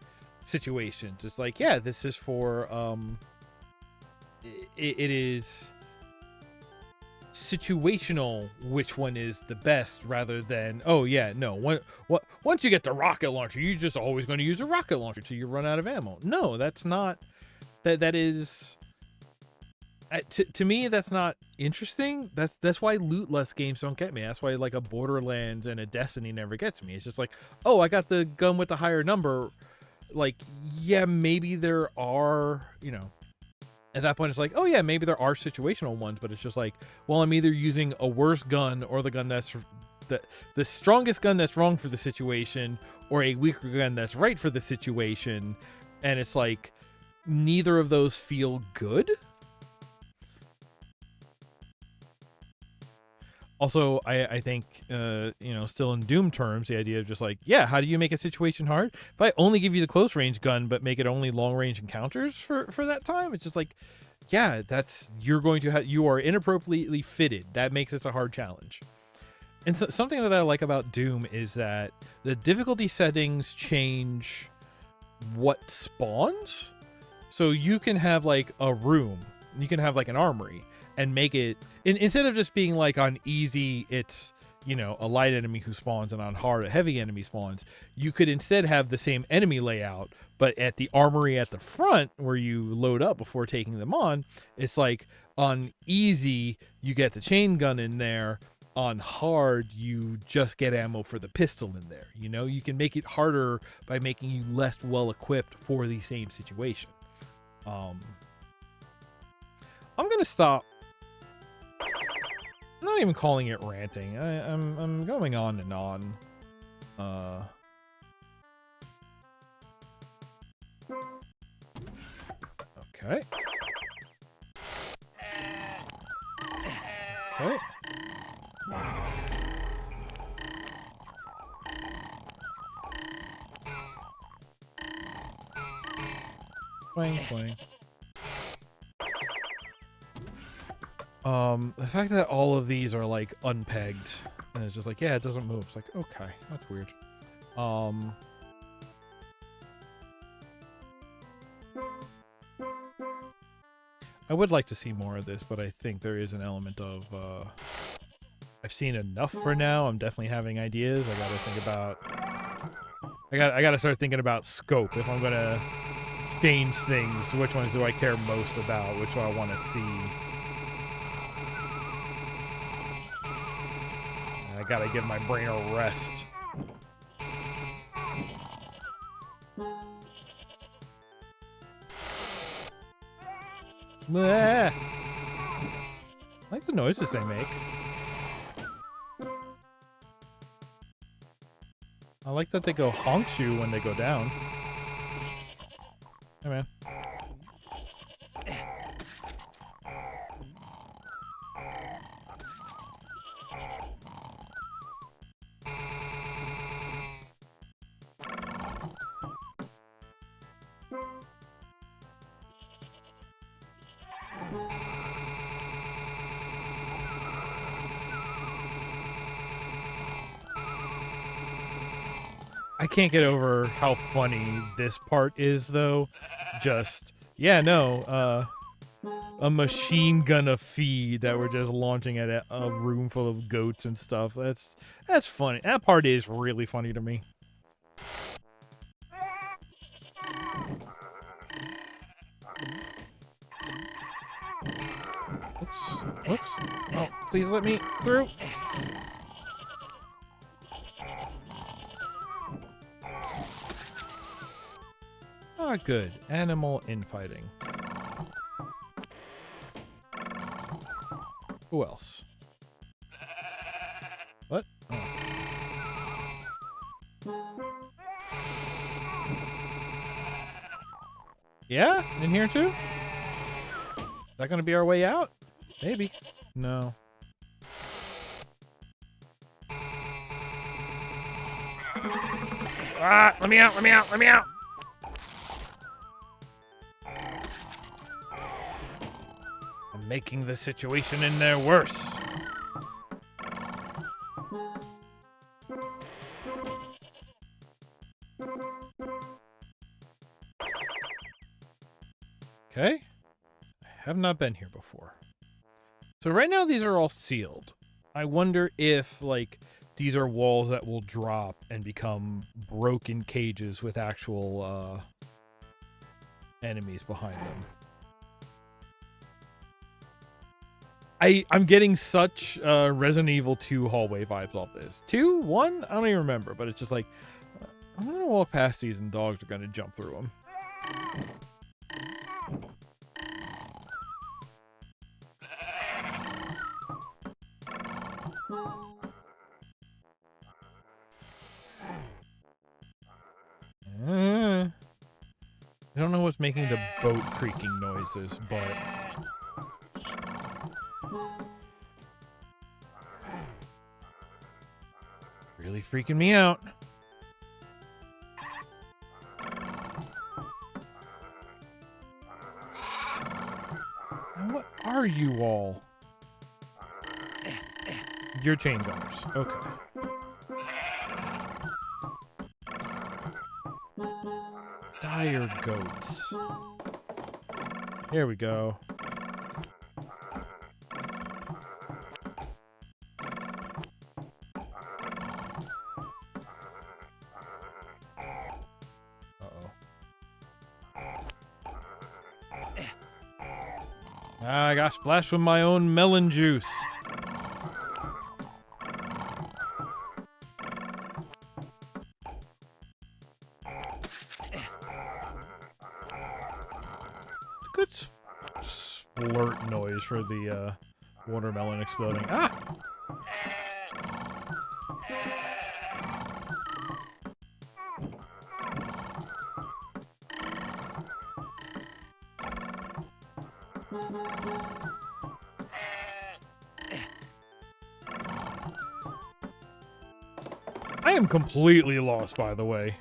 situations. It's like, yeah, this is for it is situational which one is the best, rather than, oh yeah, no, once you get the rocket launcher, you're just always going to use a rocket launcher till you run out of ammo. No, that's not, that is to me, that's not interesting. That's why lootless games don't get me. That's why like a Borderlands and a Destiny never gets me. It's just like, oh, I got the gun with the higher number. Like, yeah, maybe there are, at that point it's like, oh yeah, maybe there are situational ones, but it's just like, well, I'm either using a worse gun or the gun that's the strongest gun that's wrong for the situation, or a weaker gun that's right for the situation, and it's like neither of those feel good. Also, I think, still in Doom terms, the idea of just like, yeah, how do you make a situation hard? If I only give you the close range gun, but make it only long range encounters for that time, it's just like, yeah, you are inappropriately fitted. That makes this a hard challenge. And so, something that I like about Doom is that the difficulty settings change what spawns. So you can have like a room, you can have like an armory, and make it, instead of just being like on easy, it's, a light enemy who spawns, and on hard, a heavy enemy spawns. You could instead have the same enemy layout, but at the armory at the front where you load up before taking them on, it's like on easy, you get the chain gun in there. On hard, you just get ammo for the pistol in there. You can make it harder by making you less well equipped for the same situation. I'm gonna stop. I'm not even calling it ranting. I'm going on and on. Okay. Okay. Twang. The fact that all of these are like unpegged, and it's just like, yeah, it doesn't move. It's like, okay, that's weird. I would like to see more of this, but I think there is an element of, I've seen enough for now. I'm definitely having ideas. I gotta think about, I gotta start thinking about scope. If I'm gonna change things, which ones do I care most about? Which do I want to see? I gotta give my brain a rest. I like the noises they make. I like that they go honk you when they go down. Hey, man. I can't get over how funny this part is, though. Just, yeah, no, a machine gun of feed that we're just launching at a room full of goats and stuff. That's funny. That part is really funny to me. Oops. Oh, please let me through. Ah, good. Animal infighting. Who else? What? Oh. Yeah? In here too? Is that gonna be our way out? Maybe. No. Ah! Let me out! Let me out! Let me out! I'm making the situation in there worse. Okay. I have not been here before. So right now these are all sealed. I wonder if, like, these are walls that will drop and become broken cages with actual enemies behind them. I'm getting such Resident Evil 2 hallway vibes off this. 2? 1? I don't even remember, but it's just like, I'm going to walk past these and dogs are going to jump through them. I don't know what's making the boat creaking noises, but... really freaking me out. Now what are you all? You're chain gunners. Okay. Dire goats. Here we go. I got splashed with my own melon juice. It's a good splurt noise for the watermelon exploding. Ah! I am completely lost, by the way.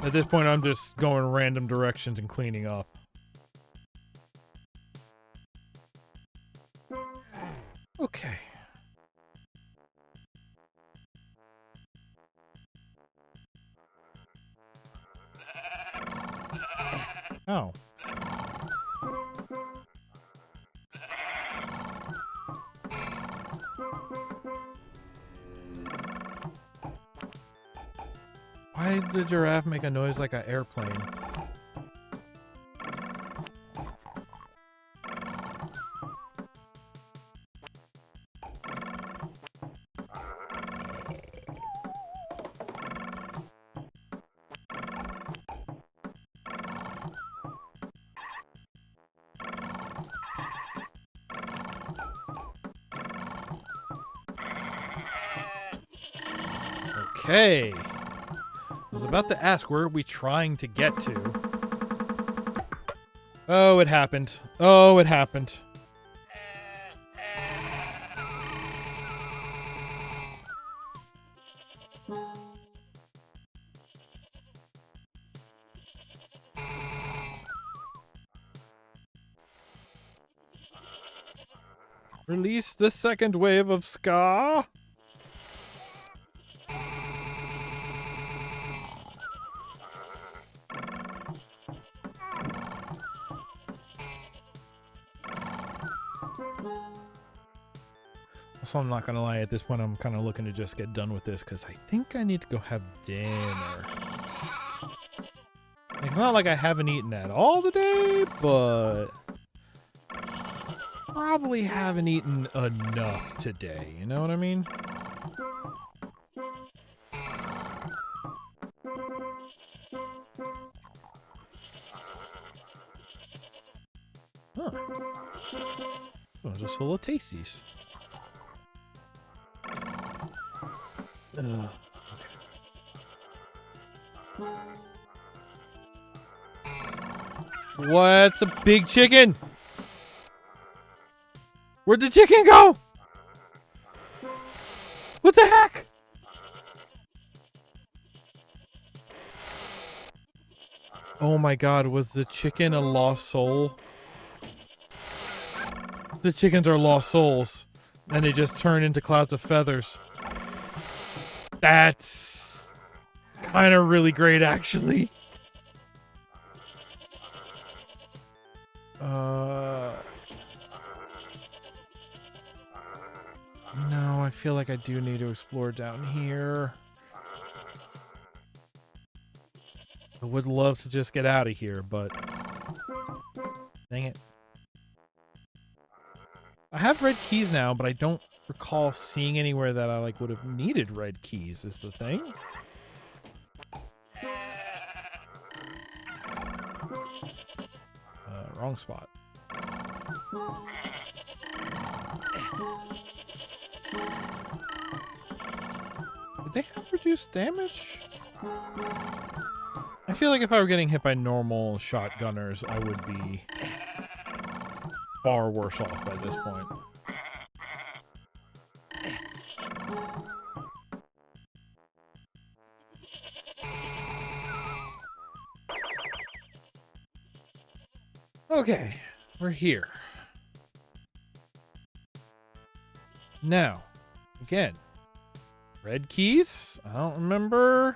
At this point, I'm just going random directions and cleaning up. Okay. Oh. Why did the giraffe make a noise like an airplane? Okay. I was about to ask, where are we trying to get to? Oh, it happened. Oh, it happened. Release the second wave of ska. So I'm not gonna lie, at this point I'm kind of looking to just get done with this because I think I need to go have dinner. It's not like I haven't eaten at all today, but probably haven't eaten enough today, you know what I mean? Huh. Oh, just full of tasties. Okay. What's a big chicken? Where'd the chicken go? What the heck? Oh my god, was the chicken a lost soul? The chickens are lost souls. And they just turn into clouds of feathers. That's kind of really great, actually. No, I feel like I do need to explore down here. I would love to just get out of here, but... dang it. I have red keys now, but I don't recall seeing anywhere that I would have needed red keys, is the thing. Wrong spot. Did they have reduced damage? I feel like if I were getting hit by normal shotgunners, I would be far worse off by this point. Okay, we're here. Now, again, red keys? I don't remember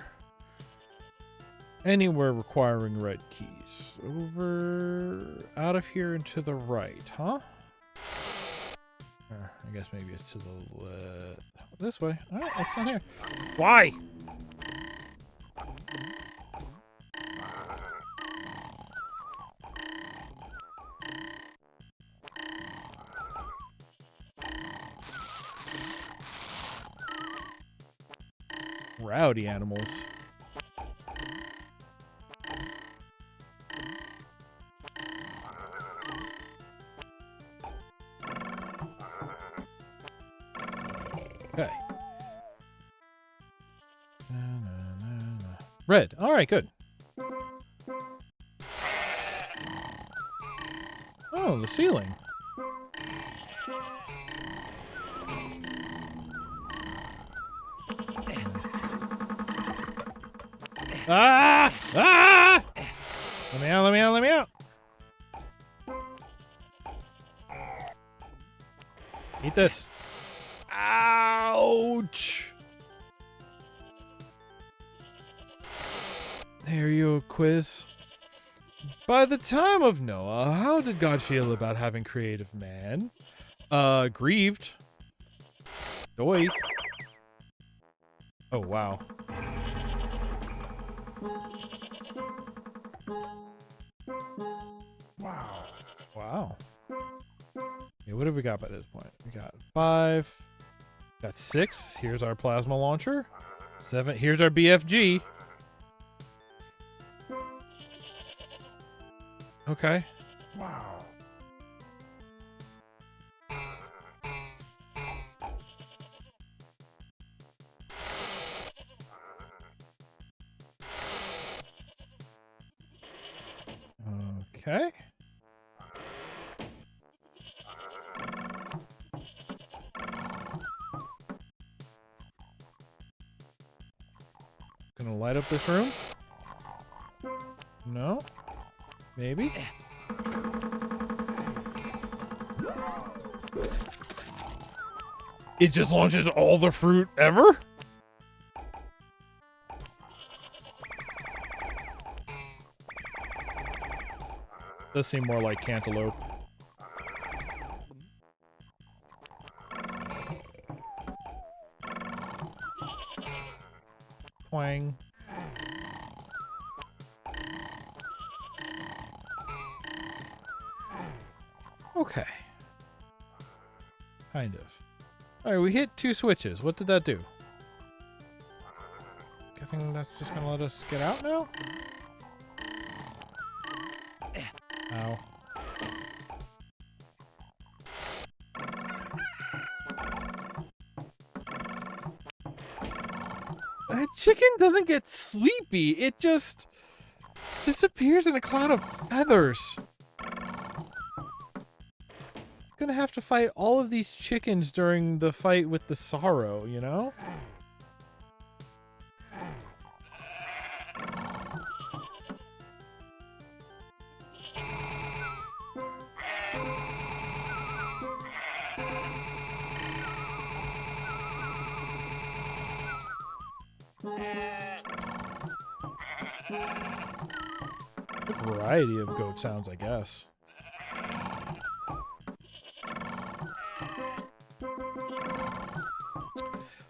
anywhere requiring red keys. Over, out of here and to the right, huh? Or, I guess maybe it's to the left. This way. Alright, it's not here. Why? Rowdy animals. Okay. Red. All right, good. Oh, the ceiling. Ah! Ah! Let me out, let me out, let me out. Eat this. Ouch! There you go, quiz. By the time of Noah, how did God feel about having creative man? Grieved. Joy. Oh, wow. Wow. Okay, what have we got by this point? We got 5. Got 6. Here's our plasma launcher. 7. Here's our BFG. Okay. Wow. Okay. Gonna light up this room? No? Maybe? It just launches all the fruit ever? Does seem more like cantaloupe. Twang. Okay. Kind of. Alright, we hit 2 switches. What did that do? Guessing that's just gonna let us get out now? Ow. That chicken doesn't get sleepy. It just disappears in a cloud of feathers. Gonna have to fight all of these chickens during the fight with the sorrow, you know? A variety of goat sounds, I guess.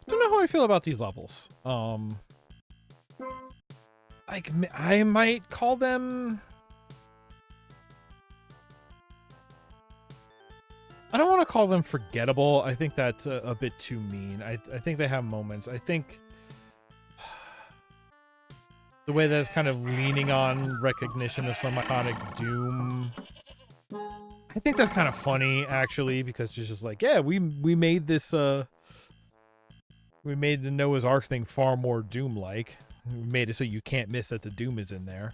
Don't know how I feel about these levels. Like, I might call them... I don't want to call them forgettable. I think that's a bit too mean. I think they have moments. I think the way that it's kind of leaning on recognition of some iconic Doom. I think that's kind of funny, actually, because it's just like, yeah, we made this, we made the Noah's Ark thing far more Doom-like. made it so you can't miss that the DooM is in there.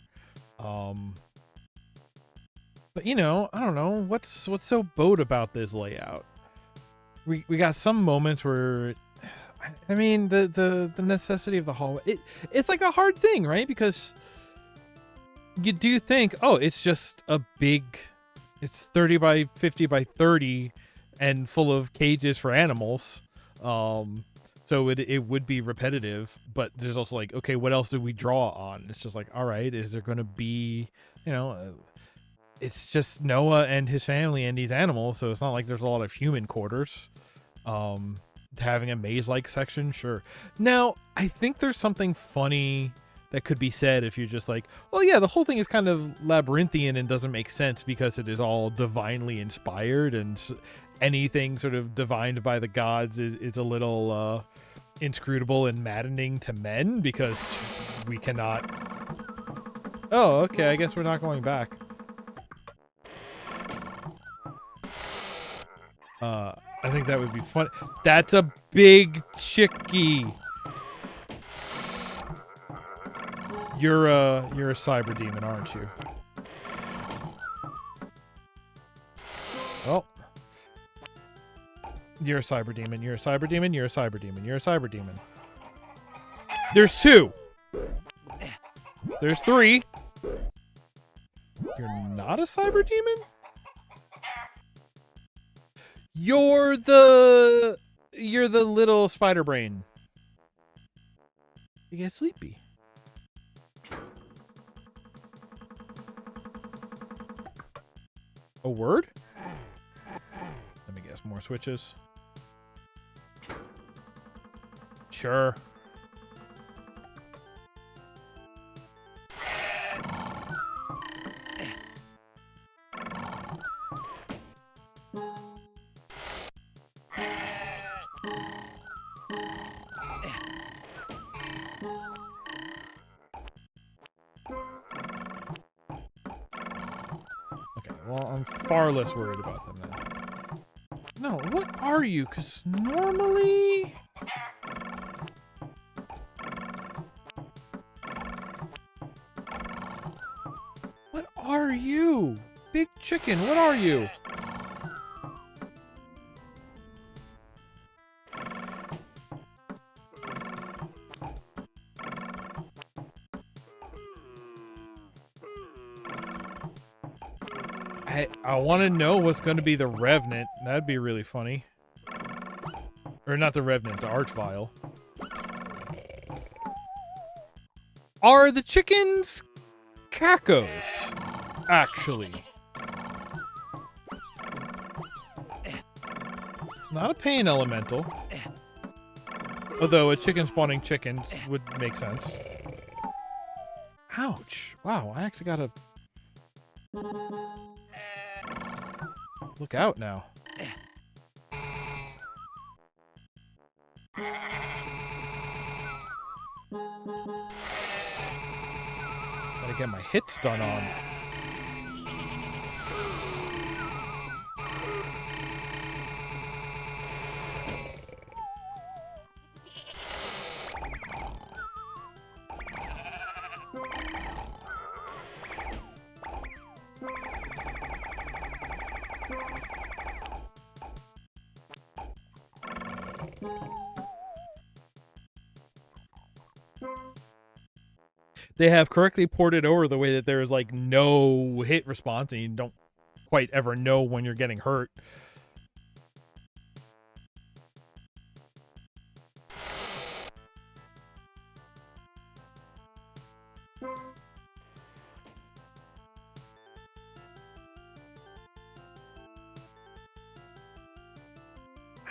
But you know, I don't know what's so boat about this layout. We got some moments where, I mean, the necessity of the hallway. It's like a hard thing, right? Because you do think, oh, it's just a big, it's 30 by 50 by 30 and full of cages for animals. So it would be repetitive, but there's also like, okay, what else do we draw on? It's just like, all right, is there going to be, you know, it's just Noah and his family and these animals, so it's not like there's a lot of human quarters. Having a maze-like section, sure. Now, I think there's something funny that could be said if you're just like, well, yeah, the whole thing is kind of labyrinthian and doesn't make sense because it is all divinely inspired, and anything sort of divined by the gods is a little inscrutable and maddening to men because we cannot. Oh, okay, I guess we're not going back. I think that would be fun. That's a big chickie. You're a cyber demon, aren't you? Oh. You're a cyber demon. You're a cyber demon. You're a cyber demon. You're a cyber demon. There's 2. There's 3. You're not a cyber demon? You're the little spider brain. You get sleepy. A word? Let me guess. More switches. Sure. Well, I'm far less worried about them now. No, what are you? Because normally... What are you? Big chicken, what are you? I want to know what's going to be the Revenant. That'd be really funny. Or not the Revenant, the Archvile. Are the chickens cacos, actually? Not a pain elemental. Although a chicken spawning chickens would make sense. Ouch. Wow, I actually got a... Look out now. Gotta get my hits done on. They have correctly ported over the way that there's like no hit response and you don't quite ever know when you're getting hurt.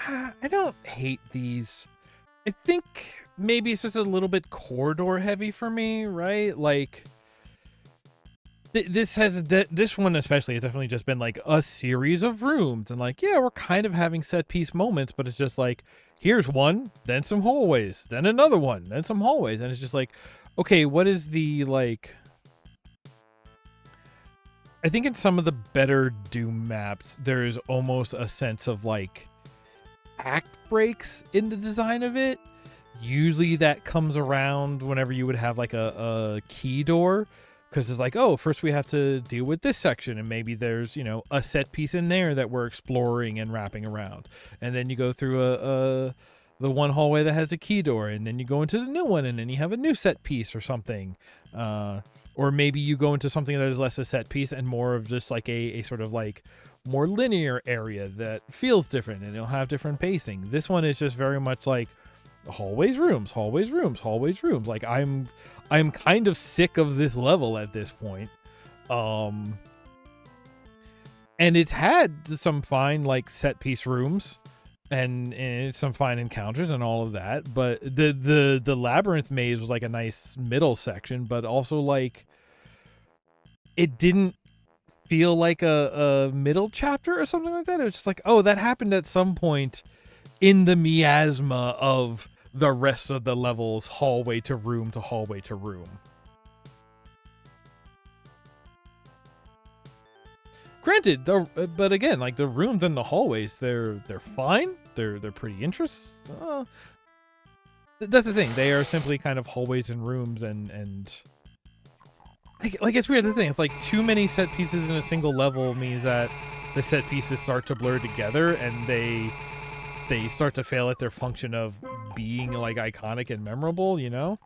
I don't hate these. I think maybe it's just a little bit corridor heavy for me, right? Like this has this one especially, it's definitely just been like a series of rooms, and like, yeah, we're kind of having set piece moments, but it's just like, here's one, then some hallways, then another one, then some hallways, and it's just like, okay, what is the like? I think in some of the better DooM maps, there's almost a sense of like act breaks in the design of it. Usually that comes around whenever you would have like a key door, because it's like, oh, first we have to deal with this section, and maybe there's, you know, a set piece in there that we're exploring and wrapping around, and then you go through the one hallway that has a key door, and then you go into the new one, and then you have a new set piece or something. Or maybe you go into something that is less a set piece and more of just like a sort of like more linear area that feels different, and it'll have different pacing. This one is just very much like hallways, rooms, hallways, rooms, hallways, rooms. Like I'm kind of sick of this level at this point. And it's had some fine like set piece rooms and some fine encounters and all of that, but the labyrinth maze was like a nice middle section, but also like it didn't feel like a middle chapter or something like that. It was just like, oh, that happened at some point in the miasma of the rest of the levels, hallway to room to hallway to room. Granted, but again, like the rooms and the hallways, they're fine. They're pretty interesting. That's the thing. They are simply kind of hallways and rooms, and like it's weird. The thing, it's like too many set pieces in a single level means that the set pieces start to blur together, and they start to fail at their function of being like iconic and memorable, you know?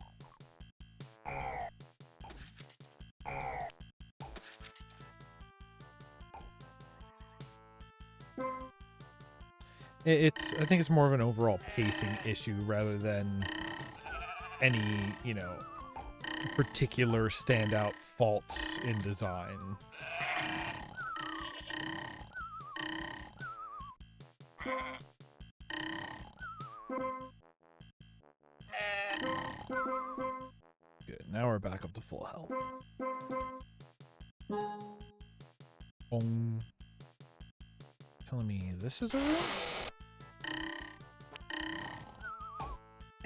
I think it's more of an overall pacing issue rather than any, you know, particular standout faults in design. Good. Now we're back up to full health. Boom. Telling me this is a room?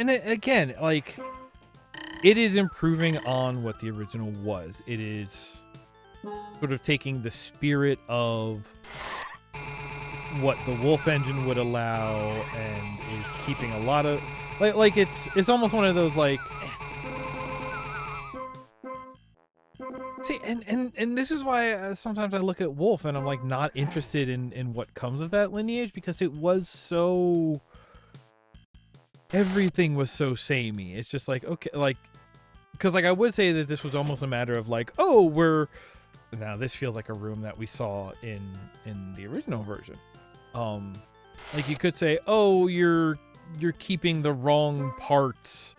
And again, like, it is improving on what the original was. It is sort of taking the spirit of what the Wolf engine would allow and is keeping a lot of like it's almost one of those like, see, and this is why sometimes I look at Wolf and I'm like not interested in what comes of that lineage, because it was so, everything was so samey. It's just like, okay, like, because like I would say that this was almost a matter of like, oh, now this feels like a room that we saw in the original version. Like you could say, oh, you're keeping the wrong parts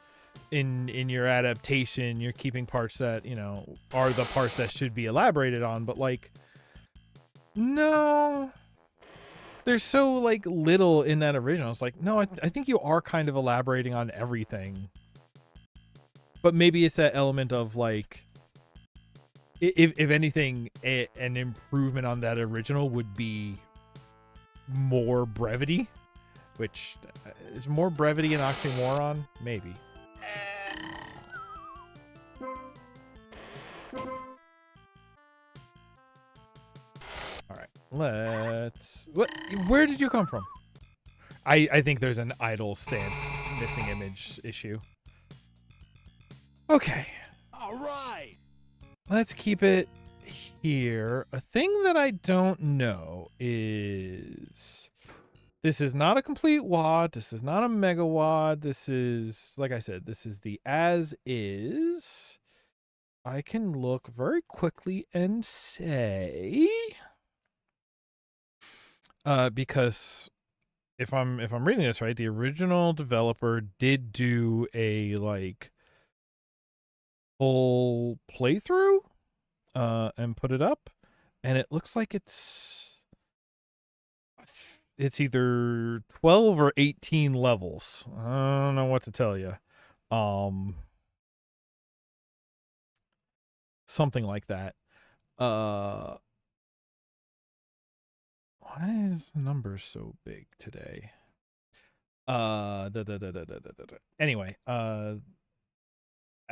in your adaptation. You're keeping parts that, you know, are the parts that should be elaborated on, but like, no, there's so like little in that original. It's like, no, I think you are kind of elaborating on everything, but maybe it's that element of like, if anything, an improvement on that original would be more brevity, which is more brevity an oxymoron? Maybe. All right, where did you come from? I think there's an idle stance missing image issue. Okay. All right. Let's keep it here. A thing that I don't know is, this is not a complete WAD. This is not a mega WAD. This is, like I said, this is the as is. I can look very quickly and say, because if I'm reading this right, the original developer did do a like full playthrough and put it up, and it looks like it's either 12 or 18 levels. I don't know what to tell you. Something like that. Why is numbers so big today? Anyway,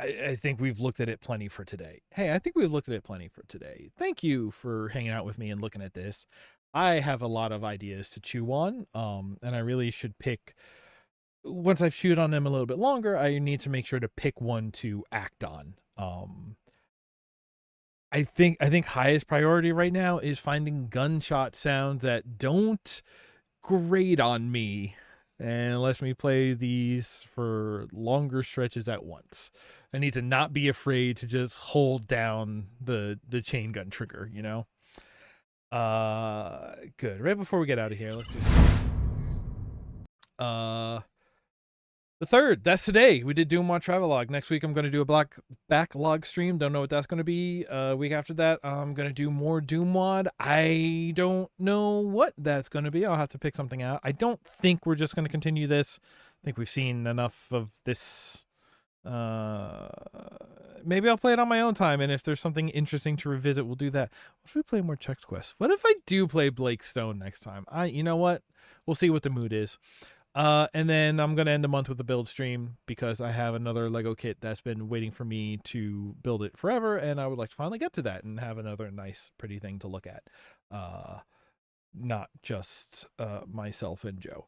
I think we've looked at it plenty for today. Hey, I think we've looked at it plenty for today. Thank you for hanging out with me and looking at this. I have a lot of ideas to chew on, and I really should pick once I've chewed on them a little bit longer, I need to make sure to pick one to act on. I think highest priority right now is finding gunshot sounds that don't grate on me and lets me play these for longer stretches at once. I need to not be afraid to just hold down the chain gun trigger, you know? Good. Right before we get out of here, let's do the third. That's today. We did WAD Travelogue. Next week, I'm going to do a backlog stream. Don't know what that's going to be. Week after that, I'm going to do more WAD. I don't know what that's going to be. I'll have to pick something out. I don't think we're just going to continue this. I think we've seen enough of this. Maybe I'll play it on my own time, and if there's something interesting to revisit, we'll do that. What if we play more Chex Quest? What if I do play Blake Stone next time? You know what? We'll see what the mood is. And then I'm going to end the month with a build stream because I have another Lego kit that's been waiting for me to build it forever, and I would like to finally get to that and have another nice, pretty thing to look at. Not just myself and Joe.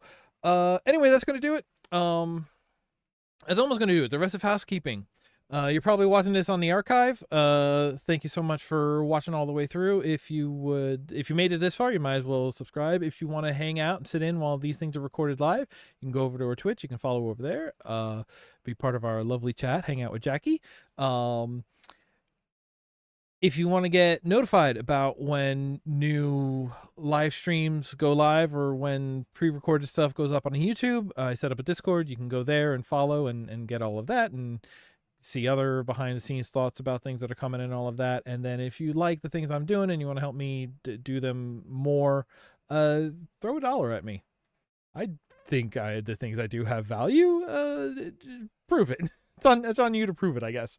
Anyway, that's going to do it. That's almost going to do it. The rest of housekeeping. You're probably watching this on the archive. Thank you so much for watching all the way through. If you made it this far, you might as well subscribe. If you want to hang out and sit in while these things are recorded live, you can go over to our Twitch. You can follow over there. Be part of our lovely chat. Hang out with Jackie. If you want to get notified about when new live streams go live or when pre-recorded stuff goes up on YouTube, I set up a Discord. You can go there and follow and get all of that and see other behind the scenes thoughts about things that are coming and all of that. And then if you like the things I'm doing and you want to help me do them more, throw $1 at me. I think the things I do have value. Prove it. It's on you to prove it, I guess.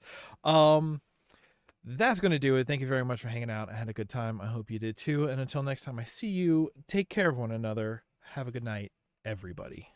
That's going to do it. Thank you very much for hanging out. I had a good time. I hope you did too. And until next time I see you, take care of one another. Have a good night, everybody.